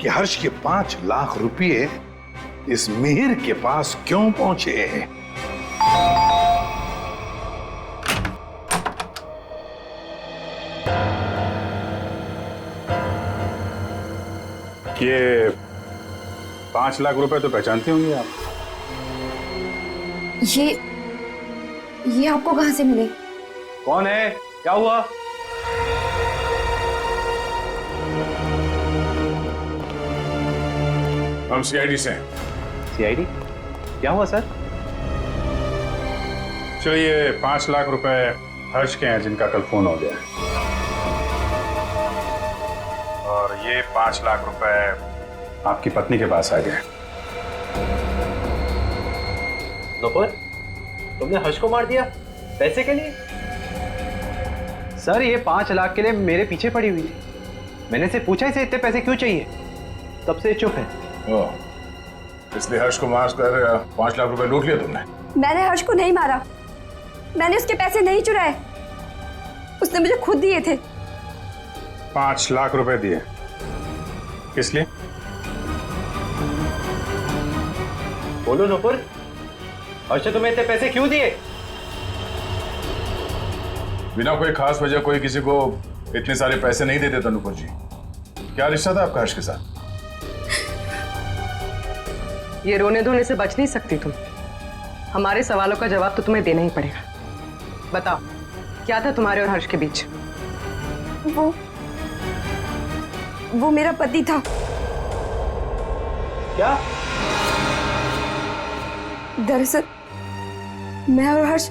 कि हर्ष के 5 लाख रुपए इस मिहिर के पास क्यों पहुंचे। ये 5 लाख रुपए तो पहचानते होंगे आप? ये आपको कहां से मिले? कौन है? क्या हुआ? हम सीआईडी से हैं। सीआईडी? क्या हुआ सर? चलिए 5 लाख रुपए हर्ष के हैं जिनका कल फोन हो गया, और ये 5 लाख रुपए आपकी पत्नी के पास आ गए। नुपुर, तुमने हर्ष को मार दिया पैसे के लिए? सर ये 5 लाख के लिए मेरे पीछे पड़ी हुई थी। मैंने से पूछा इसे इतने पैसे क्यों चाहिए, तब से चुप है। इसलिए हर्ष को मार कर 5 लाख रुपए लूट लिया तुमने? मैंने हर्ष को नहीं मारा, मैंने उसके पैसे नहीं चुराए, उसने मुझे खुद दिए थे। 5 लाख रुपए दिए किस लिए? बोलो नुपुर, हर्ष ने तुम्हें इतने पैसे क्यों दिए? बिना कोई खास वजह कोई किसी को इतने सारे पैसे नहीं देते नुपुर जी। क्या रिश्ता था आपका हर्ष के साथ? ये रोने धोने से बच नहीं सकती तुम। हमारे सवालों का जवाब तो तुम्हें देना ही पड़ेगा। बताओ, क्या था तुम्हारे और हर्ष के बीच? वो मेरा पति था। क्या? दरअसल मैं और हर्ष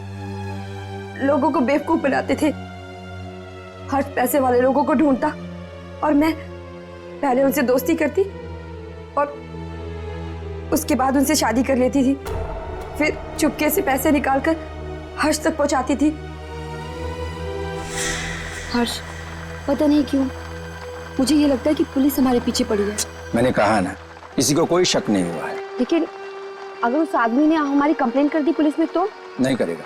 लोगों को बेवकूफ बनाते थे। हर्ष पैसे वाले लोगों को ढूंढता और मैं पहले उनसे दोस्ती करती और उसके बाद उनसे शादी कर लेती थी। फिर चुपके से पैसे निकालकर हर्ष तक पहुंचाती थी। हर्ष, पता नहीं क्यों मुझे ये लगता है कि पुलिस हमारे पीछे पड़ी है। मैंने कहा ना, किसी को कोई शक नहीं हुआ है। लेकिन अगर उस आदमी ने हमारी कंप्लेंट कर दी पुलिस में तो? नहीं करेगा,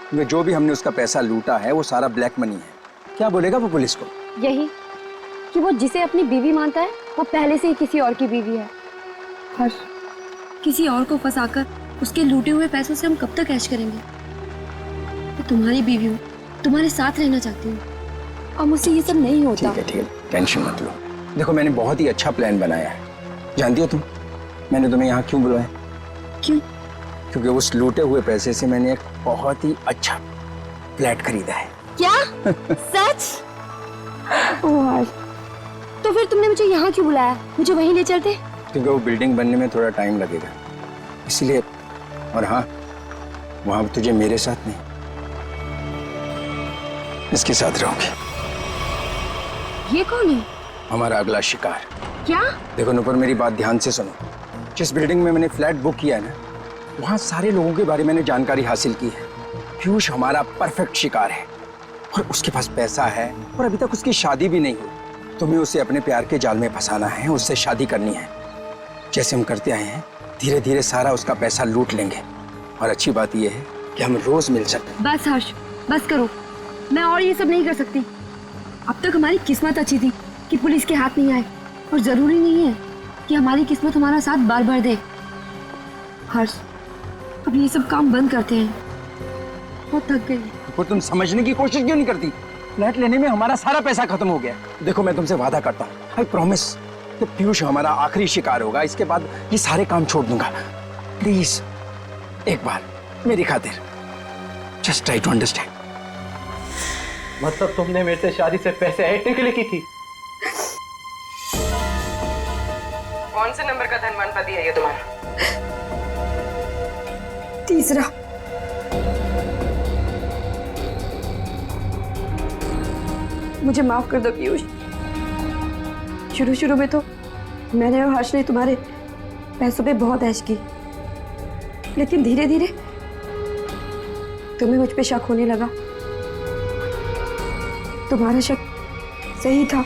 क्योंकि जो भी हमने उसका पैसा लूटा है वो सारा ब्लैक मनी है। क्या बोलेगा वो पुलिस को? यही कि वो जिसे अपनी बीवी मानता है वो पहले से ही किसी और की बीवी है। हर्ष, किसी और को फंसाकर उसके लूटे हुए पैसों से हम कब तक ऐश करेंगे? मैं तुम्हारी बीवी हूँ, तुम्हारे साथ रहना चाहती हूँ और मुझसे ये सब नहीं होता। ठीक है, टेंशन मत लो। देखो, मैंने बहुत ही अच्छा प्लान बनाया है। जानती हो तुम, मैंने तुम्हें यहाँ क्यों बुलाया? क्यों? क्योंकि उस लूटे हुए पैसे से मैंने एक बहुत ही अच्छा फ्लैट खरीदा है। क्या? सच? ओह हर्ष, तो फिर तुमने मुझे यहाँ क्यों बुलाया? मुझे वहीं ले चलते। क्योंकि वो बिल्डिंग बनने में थोड़ा टाइम लगेगा, इसलिए। और हाँ, वहां तुझे मेरे साथ नहीं, इसके साथ रहोगे। ये कौन है? हमारा अगला शिकार। क्या? देखो नुपुर, मेरी बात ध्यान से सुनो। जिस बिल्डिंग में मैंने फ्लैट बुक किया है ना, वहां सारे लोगों के बारे में मैंने जानकारी हासिल की है। पीयूष हमारा परफेक्ट शिकार है और उसके पास पैसा है और अभी तक उसकी शादी भी नहीं हुई। तुम्हें उसे अपने प्यार के जाल में फंसाना है, उससे शादी करनी है। जैसे हम करते आए हैं, धीरे धीरे सारा उसका पैसा लूट लेंगे। और अच्छी बात यह है कि हम रोज मिल सकते। बस हर्ष, बस करो। मैं और ये सब नहीं कर सकती। अब तक हमारी किस्मत अच्छी थी कि पुलिस के हाथ नहीं आए, और जरूरी नहीं है कि हमारी किस्मत हमारा साथ बार बार दे। हर्ष, अब ये सब काम बंद करते हैं, बहुत थक गई। और तुम समझने की कोशिश क्यों नहीं करती? फ्लैट लेने में हमारा सारा पैसा खत्म हो गया। देखो, मैं तुमसे वादा करता हूँ, आई प्रॉमिस, कि पीयूष हमारा आखिरी शिकार होगा। इसके बाद ये सारे काम छोड़ दूंगा। प्लीज एक बार मेरी खातिर जस्ट ट्राई टू अंडरस्टैंड। मतलब तुमने मेरे से शादी से पैसे ऐंठने के लिए की थी? कौन से नंबर का धनवान पति है ये तुम्हारा? तीसरा। मुझे माफ कर दो पीयूष। शुरू में तो मैंने और हर्ष ने तुम्हारे पैसों पे बहुत ऐश की, लेकिन धीरे धीरे तुम्हें मुझ पे शक होने लगा। तुम्हारा शक सही था।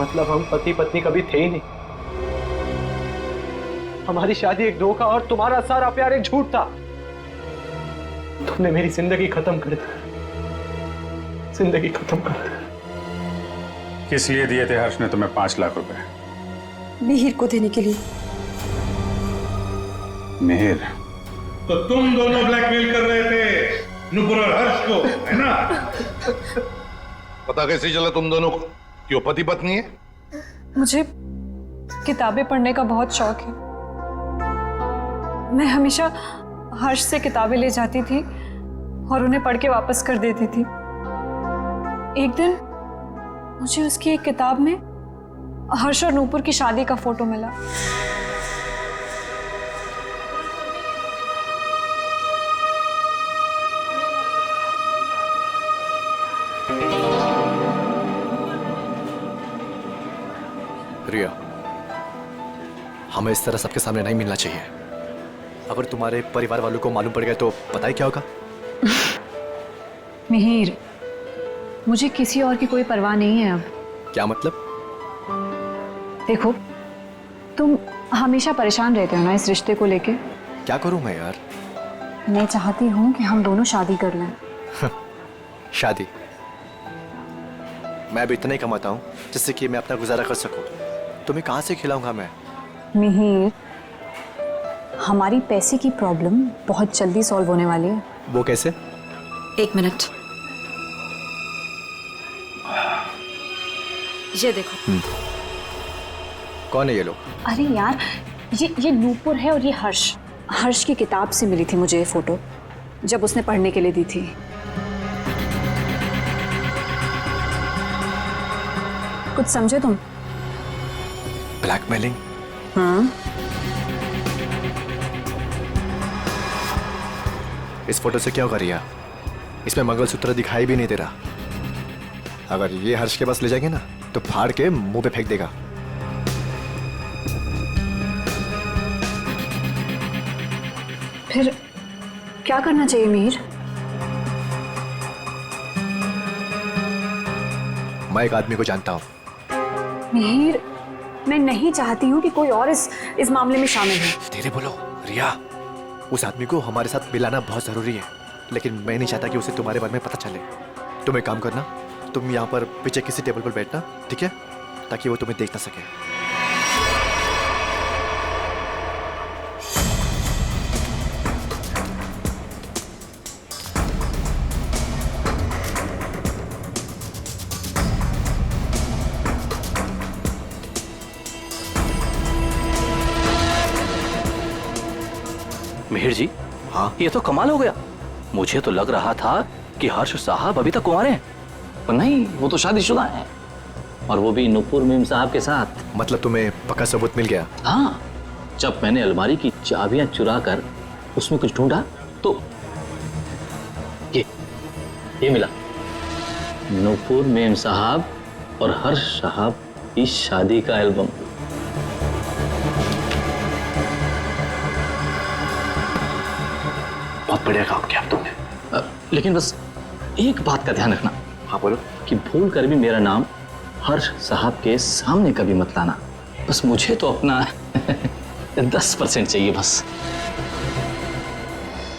मतलब हम पति पत्नी कभी थे ही नहीं। हमारी शादी एक धोखा और तुम्हारा सारा प्यार एक झूठ था। तुमने मेरी जिंदगी खत्म कर दी, जिंदगी खत्म कर दी। किस लिए दिए थे हर्ष ने तुम्हें 5 लाख रुपए? मिहिर को देने के लिए। मिहिर? तो तुम दोनों ब्लैकमेल कर रहे थे नुपुर और हर्ष को, है ना? पता कैसे चला तुम दोनों को क्यों पति पत्नी है? मुझे किताबें पढ़ने का बहुत शौक है। मैं हमेशा हर्ष से किताबें ले जाती थी और उन्हें पढ़ के वापस कर देती थी। एक दिन मुझे उसकी एक किताब में हर्ष और नूपुर की शादी का फोटो मिला। रिया, हमें इस तरह सबके सामने नहीं मिलना चाहिए। अगर तुम्हारे परिवार वालों को मालूम पड़ गया तो पता ही क्या होगा। मिहिर, मुझे किसी और की कोई परवाह नहीं है अब। क्या मतलब? देखो, तुम हमेशा परेशान रहते हो ना इस रिश्ते को लेके। क्या करूं मैं यार? मैं चाहती हूँ कि हम दोनों शादी कर लें। शादी? मैं भी इतना ही कमाता हूँ जिससे कि मैं अपना गुजारा कर सकूं। तुम्हें कहाँ से खिलाऊंगा मैं? मिहिर, हमारी पैसे की प्रॉब्लम बहुत जल्दी सॉल्व होने वाली है। वो कैसे? एक मिनट, ये देखो। कौन है ये लोग? अरे यार, ये नूपुर है और ये हर्ष। हर्ष की किताब से मिली थी मुझे ये फोटो, जब उसने पढ़ने के लिए दी थी। कुछ समझे तुम? ब्लैकमेलिंग? हाँ। इस फोटो से क्या होगा रिया? इसमें मंगलसूत्र दिखाई भी नहीं दे रहा। अगर ये हर्ष के पास ले जाएंगे ना तो फाड़ के मुंह पे फेंक देगा। फिर क्या करना चाहिए मिहिर? मैं एक आदमी को जानता हूँ। मिहिर, मैं नहीं चाहती हूँ कि कोई और इस मामले में शामिल हो। धीरे बोलो रिया, उस आदमी को हमारे साथ मिलाना बहुत जरूरी है, लेकिन मैं नहीं चाहता कि उसे तुम्हारे बारे में पता चले। तुम एक काम करना, तुम यहाँ पर पीछे किसी टेबल पर बैठना, ठीक है, ताकि वो तुम्हें देख ना सके। मिहिर जी, हाँ, ये तो कमाल हो गया। मुझे तो लग रहा था कि हर्ष साहब अभी तक कुंवारे हैं, पर नहीं, वो तो शादीशुदा हैं, और वो भी नूपुर मीम साहब के साथ। मतलब तुम्हें पक्का सबूत मिल गया? हाँ, जब मैंने अलमारी की चाबियां चुरा कर उसमें कुछ ढूंढा तो ये मिला। नूपुर मीम साहब और हर्ष साहब की शादी का एल्बम। बहुत बढ़िया काम किया तुमने, लेकिन बस एक बात का ध्यान रखना। हाँ बोलो। कि भूल कर भी मेरा नाम हर्ष साहब के सामने कभी मत लाना। बस मुझे तो अपना 10% चाहिए बस।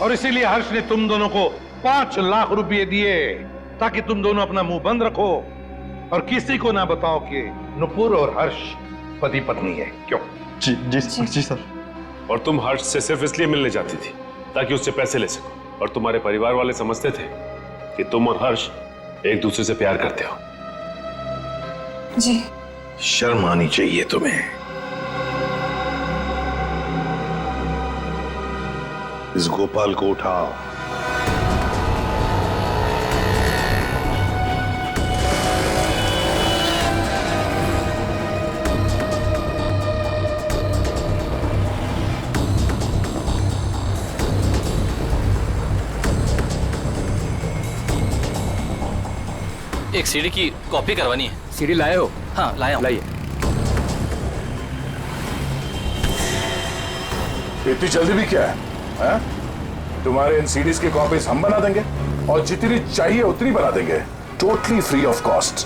और इसीलिए हर्ष ने तुम दोनों को 5 लाख रुपए दिए ताकि तुम दोनों अपना मुंह बंद रखो और किसी को ना बताओ कि नुपुर और हर्ष पति पत्नी है। क्यों? जी जी जी सर। और तुम हर्ष से सिर्फ इसलिए मिलने जाती थी ताकि उससे पैसे ले सको, और तुम्हारे परिवार वाले समझते थे कि तुम और हर्ष एक दूसरे से प्यार करते हो। जी। शर्म आनी चाहिए तुम्हें। इस गोपाल को उठाओ। एक सीडी की कॉपी करवानी है। सीडी लाए हो? हाँ लाया हूं। लाइए। इतनी जल्दी भी क्या है? तुम्हारे इन सीडीज की कॉपीज हम बना देंगे और जितनी चाहिए उतनी बना देंगे, totally free of cost.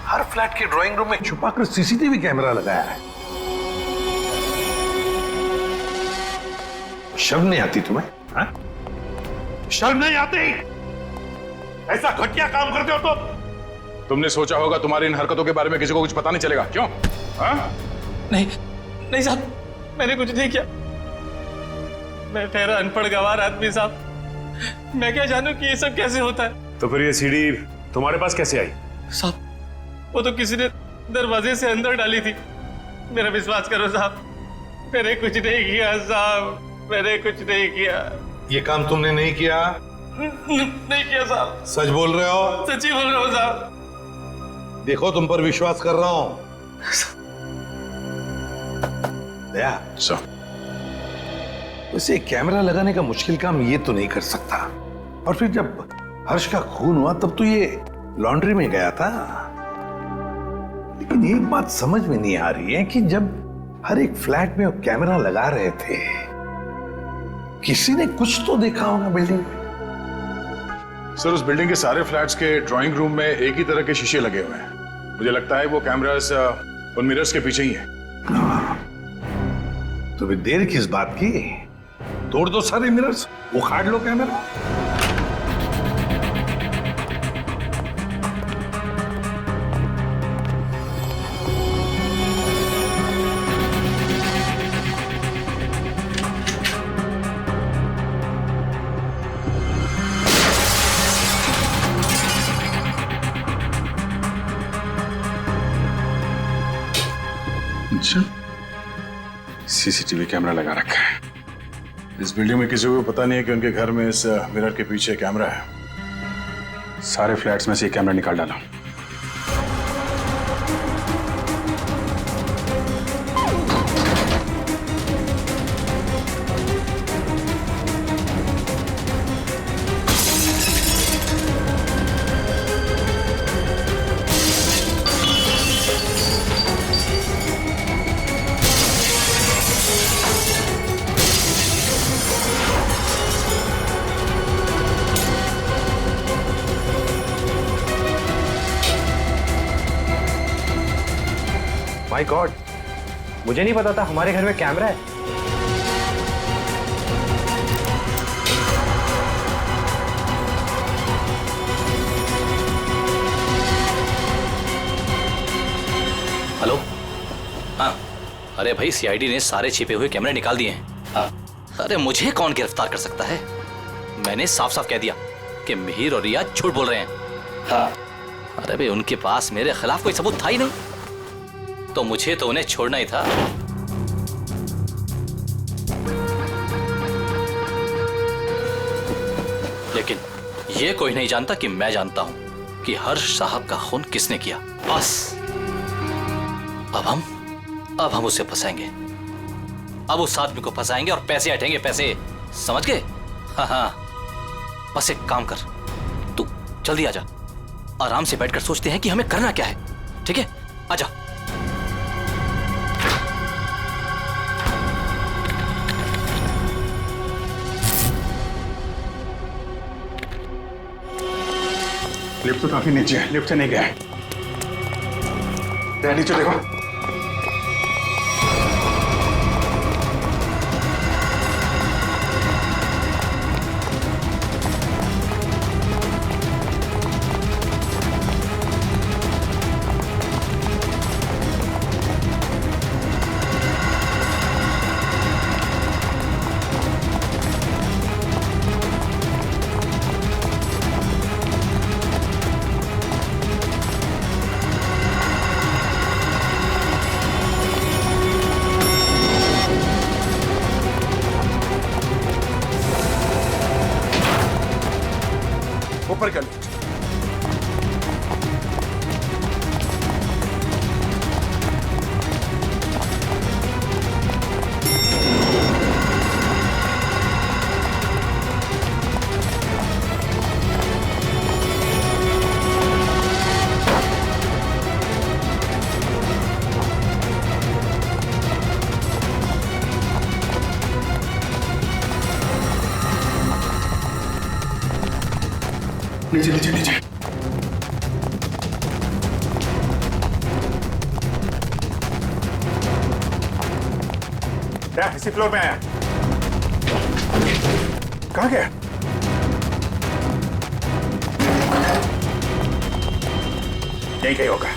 Her flat के ड्राइंग रूम में छुपाकर सीसीटीवी कैमरा लगाया है। शर्म नहीं आती तुम्हें? हाँ? शर्म नहीं आती? ऐसा घटिया काम करते हो तुमने सोचा होगा तुम्हारी इन हरकतों के बारे में किसी को कुछ पता नहीं चलेगा, क्यों? हाँ? नहीं साहब, मैंने कुछ नहीं किया। मैं ठहरा अनपढ़ गवार आदमी साहब, मैं क्या जानूं कि ये सब कैसे होता है। तो फिर ये सीडी तुम्हारे पास कैसे आई? साहब, वो तो किसी ने दरवाजे से अंदर डाली थी। मेरा विश्वास करो साहब, मैंने कुछ नहीं किया साहब, मैंने कुछ नहीं किया। ये काम तुमने नहीं किया? नहीं किया साहब। सच बोल रहे हो? सच्ची बोल रहा हूँ साहब। देखो तुम पर विश्वास कर रहा हूं। दया वैसे कैमरा लगाने का मुश्किल काम ये तो नहीं कर सकता। और फिर जब हर्ष का खून हुआ तब तो ये लॉन्ड्री में गया था। लेकिन एक बात समझ में नहीं आ रही है कि जब हर एक फ्लैट में वो कैमरा लगा रहे थे, किसी ने कुछ तो देखा होगा बिल्डिंग में। सर, उस बिल्डिंग के सारे फ्लैट्स के ड्राइंग रूम में एक ही तरह के शीशे लगे हुए हैं। मुझे लगता है वो कैमरास उन मिरर्स के पीछे ही हैं। तो फिर देर किस बात की? तोड़ दो सारे मिरर्स, उखाड़ लो कैमरा। अच्छा, सीसीटीवी कैमरा लगा रखा है इस बिल्डिंग में। किसी को पता नहीं है कि उनके घर में इस मिरर के पीछे कैमरा है। सारे फ्लैट्स में से कैमरा निकाल डाला। माय गॉड, मुझे नहीं पता था हमारे घर में कैमरा है। हेलो। हाँ, अरे भाई सीआईडी ने सारे छिपे हुए कैमरे निकाल दिए हैं। हाँ। अरे मुझे कौन गिरफ्तार कर सकता है? मैंने साफ साफ कह दिया कि मिहिर और रिया झूठ बोल रहे हैं। हाँ। अरे भाई उनके पास मेरे खिलाफ कोई सबूत था ही नहीं, तो मुझे तो उन्हें छोड़ना ही था। लेकिन ये कोई नहीं जानता कि मैं जानता हूं कि हर्ष साहब का खून किसने किया। बस अब हम उसे फंसाएंगे। अब उस आदमी को फंसाएंगे और पैसे हटेंगे, पैसे। समझ गए? हाँ हाँ, बस एक काम कर, तू जल्दी आजा। आराम से बैठकर सोचते हैं कि हमें करना क्या है। ठीक है, आजा। लिफ्ट तो काफी नीचे है, लिफ्ट से नहीं गया है। नीचे देखो। ऊपर कर। नीचे नीचे नीचे। क्या इसी फ्लोर पे आया? कहाँ गया? यही कहीं होगा।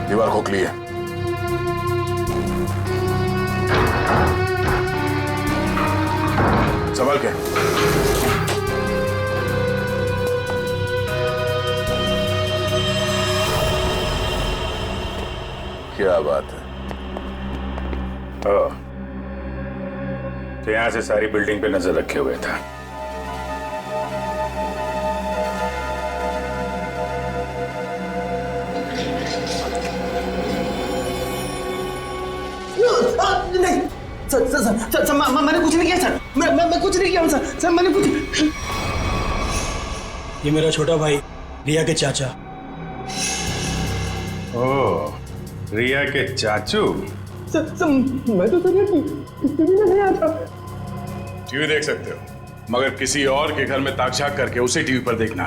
दीवार खोखली है। संभाल के। क्या बात है? तो यहां से सारी बिल्डिंग पे नजर रखे हुए था। नहीं sir sir sir sir, sir मैंने कुछ नहीं किया सर। मैं कुछ नहीं किया सर। सर मैंने कुछ। ये मेरा छोटा भाई रिया के चाचा। ओह, रिया के चाचू। सर मैं तो सर टीवी में नहीं आता। टीवी देख सकते हो, मगर किसी और के घर में ताक-झाक करके उसे टीवी पर देखना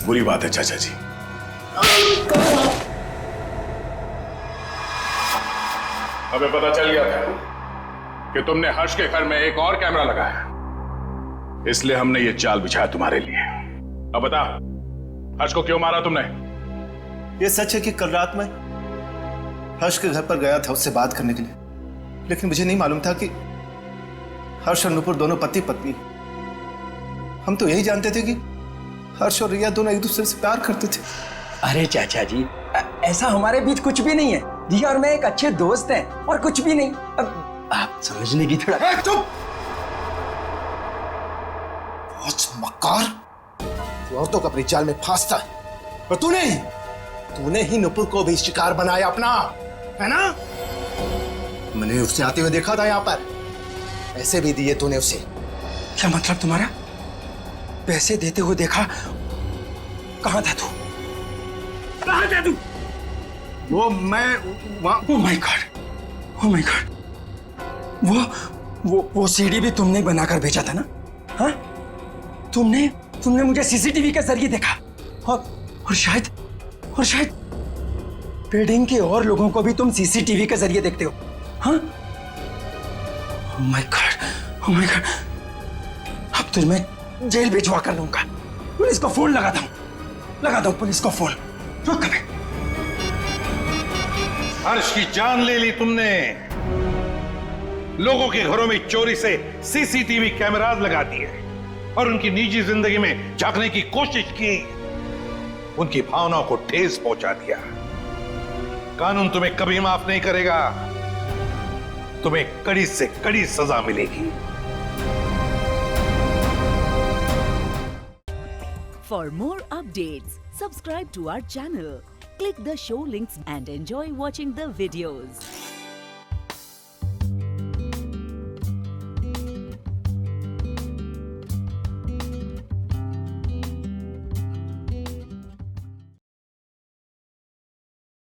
बुरी बात है चाचा जी। हमें पता चल गया था कि तुमने हर्ष के घर में एक और कैमरा लगाया, इसलिए हमने ये चाल बिछाया तुम्हारे लिए। अब बता, हर्ष को क्यों मारा तुमने? ये सच है कि कल रात में हर्ष के घर पर गया था उससे बात करने के लिए, लेकिन मुझे नहीं मालूम था कि हर्ष और नुपुर दोनों पति पत्नी। हम तो यही जानते थे कि हर्ष और रिया दोनों एक दूसरे से प्यार करते थे। अरे चाचा जी, ऐसा हमारे बीच कुछ भी नहीं है। रिया और मैं एक अच्छे दोस्त हैं और कुछ भी नहीं। अब आप समझने की थोड़ा। चुप! बहुत मक्कार, तू औरतों को अपनी जाल में फांसता है, और तूने ही नुपुर को भी शिकार बनाया अपना, है ना? मैंने उससे आते हुए देखा था यहाँ पर, पैसे भी दिए तूने उसे। क्या मतलब तुम्हारा? पैसे देते हुए देखा? कहाँ था तू? कहाँ था तू? वो मैं oh my God, oh my God, वो सीडी भी तुमने बनाकर भेजा था ना? हाँ, तुमने मुझे सीसीटीवी के जरिए देखा और शायद बिल्डिंग के और लोगों को भी तुम सीसीटीवी के जरिए देखते हो। हाँ, ओ माय गॉड, अब तो मैं जेल भिजवा कर लूंगा। पुलिस को फोन लगा दो पुलिस को फोन। रुक कभी। हर्ष की जान ले ली तुमने, लोगों के घरों में चोरी से सीसीटीवी कैमरास लगा दिए और उनकी निजी जिंदगी में झांकने की कोशिश की, उनकी भावनाओं को ठेस पहुंचा दिया। कानून तुम्हें कभी माफ नहीं करेगा, तुम्हें कड़ी से कड़ी सजा मिलेगी। For more updates, subscribe to our channel, click the show links and enjoy watching the videos.